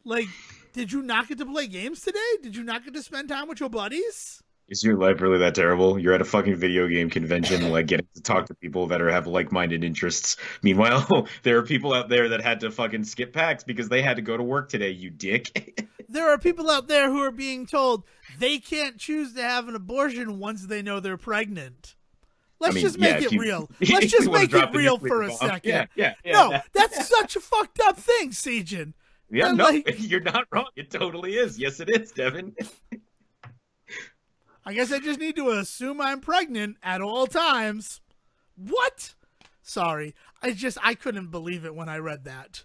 Like, did you not get to play games today? Did you not get to spend time with your buddies? Is your life really that terrible? You're at a fucking video game convention, like getting to talk to people that have like-minded interests. Meanwhile, there are people out there that had to fucking skip PAX because they had to go to work today, you dick. There are people out there who are being told they can't choose to have an abortion once they know they're pregnant. I Let's mean, just yeah, make if it you real. Let's if just you want to make it drop the real nuclear for a bomb, yeah, second. yeah, yeah, No, that's such a fucked up thing, Sejohn. yeah. No, Like, you're not wrong. It totally is. Yes, it is, Devin. I guess I just need to assume I'm pregnant at all times. What? Sorry. I couldn't believe it when I read that.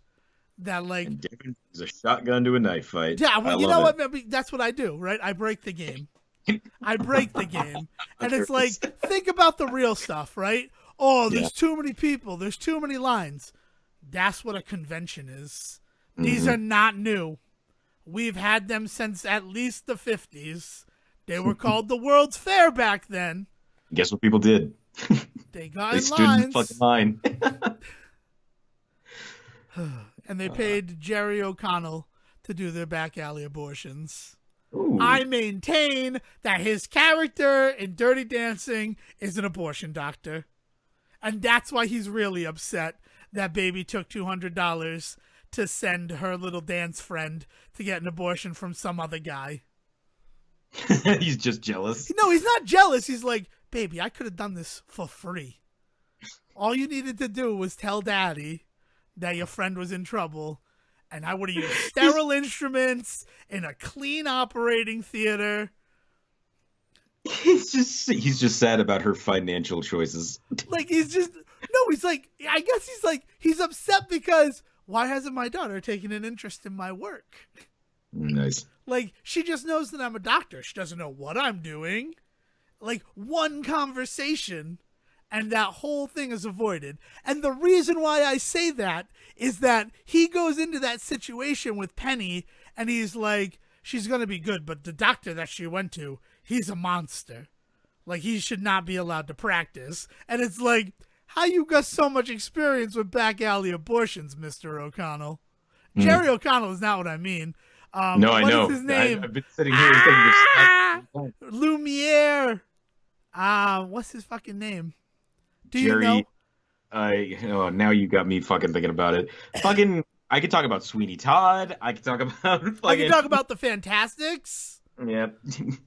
That like, And Devin is a shotgun to a knife fight. yeah, I well, you love know it. what? Maybe that's what I do, right? I break the game. I break the game. And it's like, think about the real stuff, right? Oh, Yeah. there's too many people. There's too many lines. That's what a convention is. These Hmm. are not new. We've had them since at least the 50s. They were called the World's Fair back then. Guess what people did? They got They in stood in the fucking lines. line. And they paid Jerry O'Connell to do their back alley abortions. Ooh. I maintain that his character in Dirty Dancing is an abortion doctor. And that's why he's really upset that Baby took $200 to send her little dance friend to get an abortion from some other guy. He's just jealous. No, he's not jealous. He's like, baby, I could have done this for free. All you needed to do was tell daddy that your friend was in trouble, and I would have used sterile instruments in a clean operating theater. He's just sad about her financial choices. Like, he's like, I guess he's upset because why hasn't my daughter taken an interest in my work? Nice. Like, she just knows that I'm a doctor. She doesn't know what I'm doing. Like, one conversation, and that whole thing is avoided. And the reason why I say that is that he goes into that situation with Penny, and he's like, she's going to be good, but the doctor that she went to, he's a monster. Like, he should not be allowed to practice. And it's like, how you got so much experience with back alley abortions, Mr. O'Connell? Jerry O'Connell is not what I mean. No, I what know. is his name? I've been sitting here thinking this. Lumiere. What's his fucking name? Do you know? Jerry, now you got me fucking thinking about it. Fucking, I could talk about Sweeney Todd. I could talk about I fucking. can talk about the Fantastics. Yeah.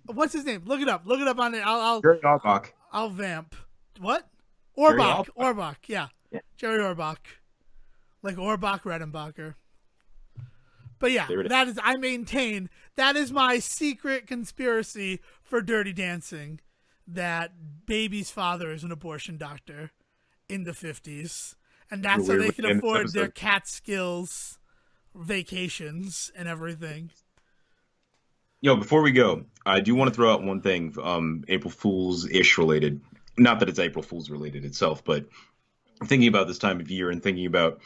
What's his name? Look it up. Look it up on it. Jerry Orbach. I'll vamp. What? Jerry Orbach. Orbach. Orbach. Yeah. Yeah. Jerry Orbach. Like Orbach Redenbacher. But yeah, There it is. that is, I maintain, that is my secret conspiracy for Dirty Dancing, that Baby's father is an abortion doctor in the 50s. And that's You're how they weird can with the afford episode. their Catskills vacations and everything. Yo, before we go, I do want to throw out one thing, April Fool's-ish related. Not that it's April Fool's related itself, but thinking about this time of year and thinking about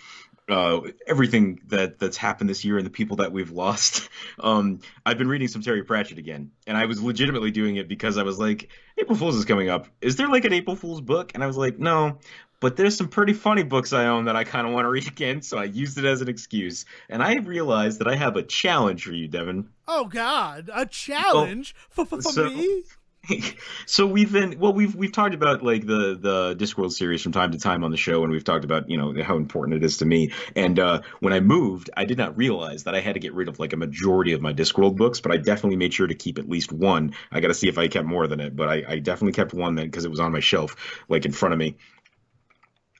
everything that's happened this year and the people that we've lost. I've been reading some Terry Pratchett again, and I was legitimately doing it because I was like, April Fool's is coming up. Is there like an April Fool's book? And I was like, no, but there's some pretty funny books I own that I kind of want to read again, so I used it as an excuse. And I realized that I have a challenge for you, Devin. Oh, God. A challenge for So me? So we've talked about like the Discworld series from time to time on the show, and we've talked about how important it is to me. And when I moved, I did not realize that I had to get rid of like a majority of my Discworld books, but I definitely made sure to keep at least one. I got to see if I kept more than it, but I definitely kept one then because it was on my shelf, like in front of me.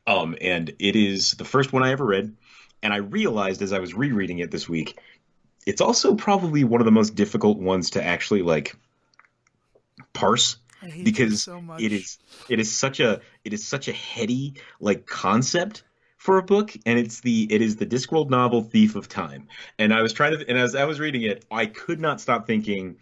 And it is the first one I ever read, and I realized as I was rereading it this week, it's also probably one of the most difficult ones to actually like parse I hate this because so it much. is it is such a heady like concept for a book, and it is the Discworld novel Thief of Time. And I was trying to, and as I was reading it, I could not stop thinking,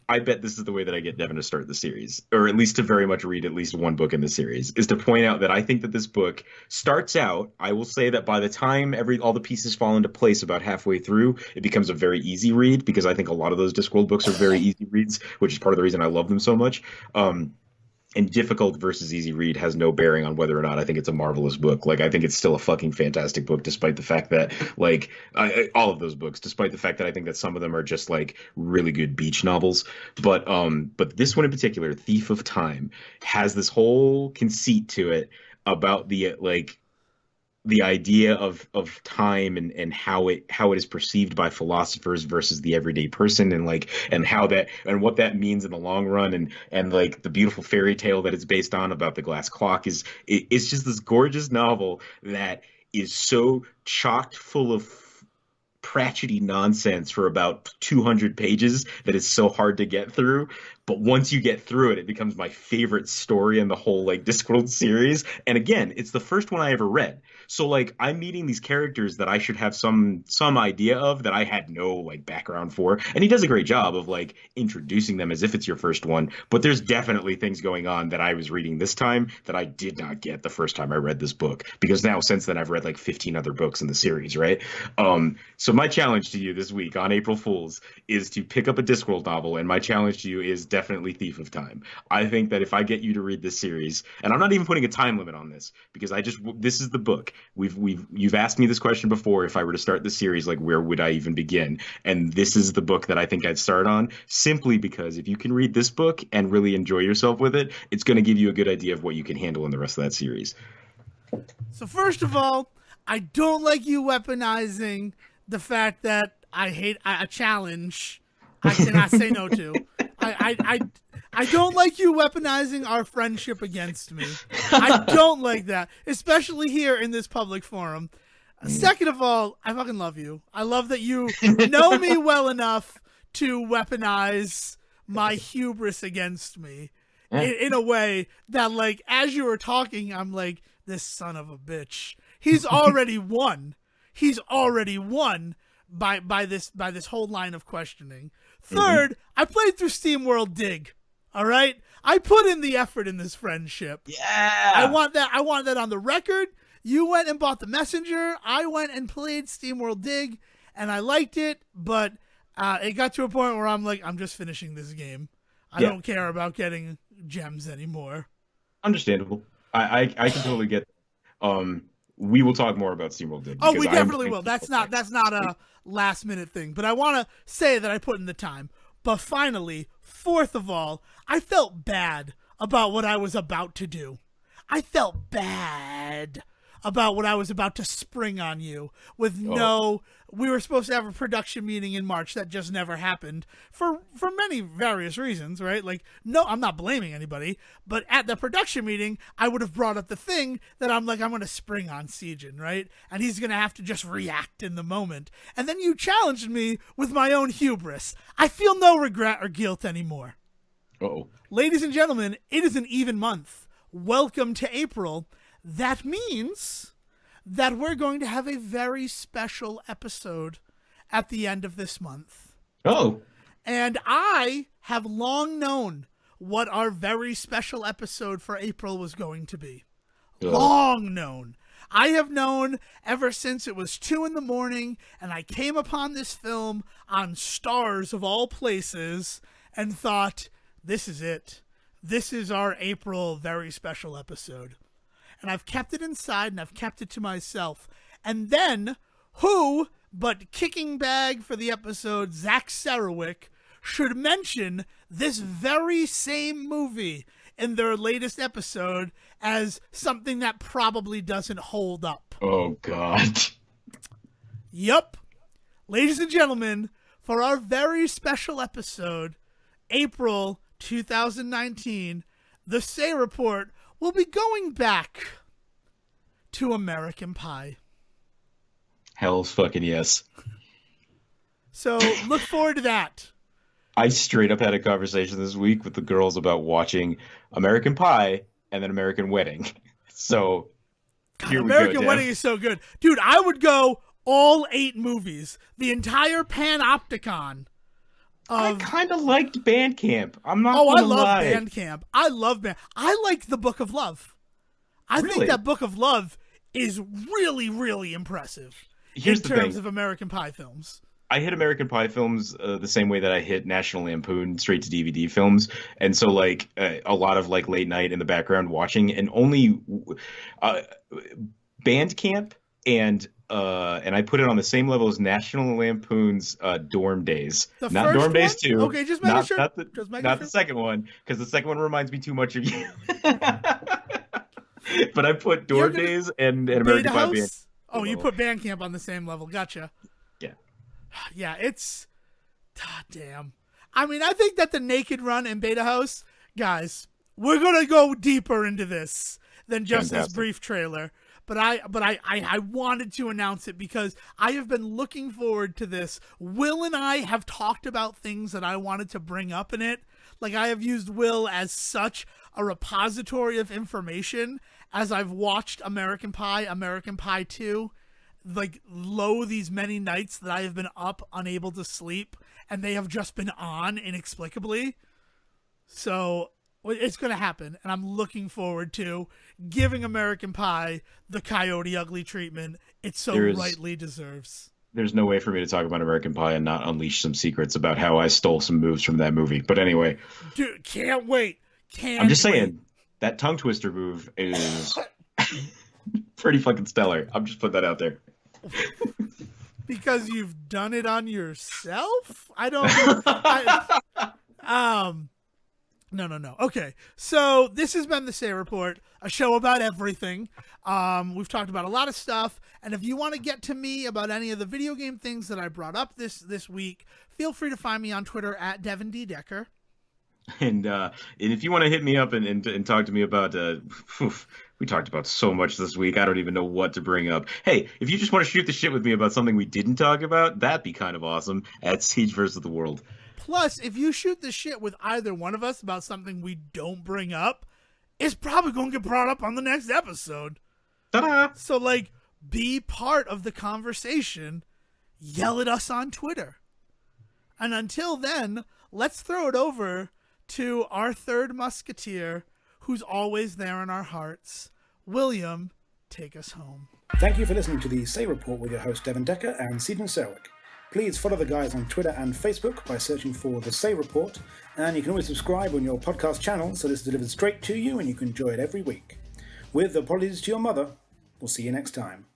I bet this is the way that I get Devon to start the series, or at least to very much read at least one book in the series, is to point out that I think that this book starts out, I will say that by the time all the pieces fall into place about halfway through, it becomes a very easy read because I think a lot of those Discworld books are very easy reads, which is part of the reason I love them so much. And difficult versus easy read has no bearing on whether or not I think it's a marvelous book. Like I think it's still a fucking fantastic book, despite the fact that like all of those books, despite the fact that I think that some of them are just like really good beach novels. But this one in particular, Thief of Time, has this whole conceit to it about the idea of time and how it is perceived by philosophers versus the everyday person, and like and how that and what that means in the long run, and like the beautiful fairy tale that it's based on about the glass clock it's just this gorgeous novel that is so chocked full of pratchety nonsense for about 200 pages that is so hard to get through. But once you get through it, it becomes my favorite story in the whole like Discworld series. And again, it's the first one I ever read. So like I'm meeting these characters that I should have some idea of that I had no like background for. And he does a great job of like introducing them as if it's your first one. But there's definitely things going on that I was reading this time that I did not get the first time I read this book. Because now since then I've read like 15 other books in the series, right? So my challenge to you this week on April Fools is to pick up a Discworld novel, and my challenge to you is definitely Thief of Time. I think that if I get you to read this series, and I'm not even putting a time limit on this because this is the book. You've asked me this question before. If I were to start the series, like where would I even begin? And this is the book that I think I'd start on, simply because if you can read this book and really enjoy yourself with it, it's going to give you a good idea of what you can handle in the rest of that series. So first of all, I don't like you weaponizing the fact that I hate a challenge I cannot say no to. I don't like you weaponizing our friendship against me. I don't like that, especially here in this public forum. Second of all, I fucking love you. I love that you know me well enough to weaponize my hubris against me in a way that, like, as you were talking, I'm like, this son of a bitch. He's already won. He's already won by this whole line of questioning. Third, I played through SteamWorld Dig. All right, I put in the effort in this friendship. I Yeah. want that. I want that on the record. You went and bought the Messenger. I went and played SteamWorld Dig, and I liked it. But it got to a point where I'm like, I'm just finishing this game. I Yeah. don't care about getting gems anymore. Understandable. I can totally get that. We will talk more about SteamWorld Dig Oh, because we I am definitely playing will. That's SteamWorld not PAX that's not a last minute thing, but I want to say that I put in the time. But finally, fourth of all, I felt bad about what I was about to do. I felt bad about what I was about to spring on you with Oh, no. We were supposed to have a production meeting in March that just never happened for many various reasons, right? Like, no, I'm not blaming anybody, but at the production meeting, I would have brought up the thing that I'm like, I'm going to spring on Sejohn, right? And he's going to have to just react in the moment. And then you challenged me with my own hubris. I feel no regret or guilt anymore. oh. Ladies and gentlemen, it is an even month. Welcome to April. That means that we're going to have a very special episode at the end of this month. Oh. And I have long known what our very special episode for April was going to be. Oh. Long known. I have known ever since it was 2 in the morning and I came upon this film on Stars of all places and thought, this is it. This is our April very special episode. And I've kept it inside and I've kept it to myself. And then, who but kicking bag for the episode, Zach Sarowick, should mention this very same movie in their latest episode as something that probably doesn't hold up. Oh, God. Yup. Ladies and gentlemen, for our very special episode, April 2019, the Say Report will be going back to American Pie. Hell's fucking yes. So look forward to that. I straight up had a conversation this week with the girls about watching American Pie and then American Wedding. So God, here American we go, Wedding is so good. Dude, I would go all 8 movies, the entire panopticon. I kind of liked Bandcamp. I'm not I gonna love lie. Bandcamp. I love Band. I like the Book of Love. I think that Book of Love is really, really impressive in terms of American Pie films. I hit American Pie films the same way that I hit National Lampoon straight to DVD films, and so like a lot of like late night in the background watching, and only Bandcamp and I put it on the same level as National Lampoon's Dorm Days, not Dorm Days 2. Okay, just making sure. Not the second one, because the second one reminds me too much of you. But I put Dorm Days and American Pie Band. Oh, you put Bandcamp on the same level. Gotcha. Yeah. Yeah, it's... God damn. I mean, I think that the Naked Run and Beta House, guys, we're going to go deeper into this than just this brief trailer. But I wanted to announce it because I have been looking forward to this. Will and I have talked about things that I wanted to bring up in it. Like, I have used Will as such a repository of information as I've watched American Pie 2, like, these many nights that I have been up, unable to sleep, and they have just been on inexplicably. So it's going to happen, and I'm looking forward to giving American Pie the Coyote Ugly treatment it so rightly deserves. There's no way for me to talk about American Pie and not unleash some secrets about how I stole some moves from that movie. But anyway. Dude, can't wait. I'm just saying, that tongue twister move is pretty fucking stellar. I'm just putting that out there. Because you've done it on yourself? No. Okay, so this has been the Say Report, a show about everything. We've talked about a lot of stuff, and if you want to get to me about any of the video game things that I brought up this week, feel free to find me on Twitter at Devon D. Decker. And if you want to hit me up and talk to me about, we talked about so much this week, I don't even know what to bring up. Hey, if you just want to shoot the shit with me about something we didn't talk about, that'd be kind of awesome, at Siege vs. the World. Plus, if you shoot the shit with either one of us about something we don't bring up, it's probably going to get brought up on the next episode. Ta-da! So, like, be part of the conversation. Yell at us on Twitter. And until then, let's throw it over to our third musketeer, who's always there in our hearts. William, take us home. Thank you for listening to the Say Report with your host Devon Decker and Sejohn Selwick. Please follow the guys on Twitter and Facebook by searching for The Say Report, and you can always subscribe on your podcast channel so this is delivered straight to you and you can enjoy it every week. With apologies to your mother, we'll see you next time.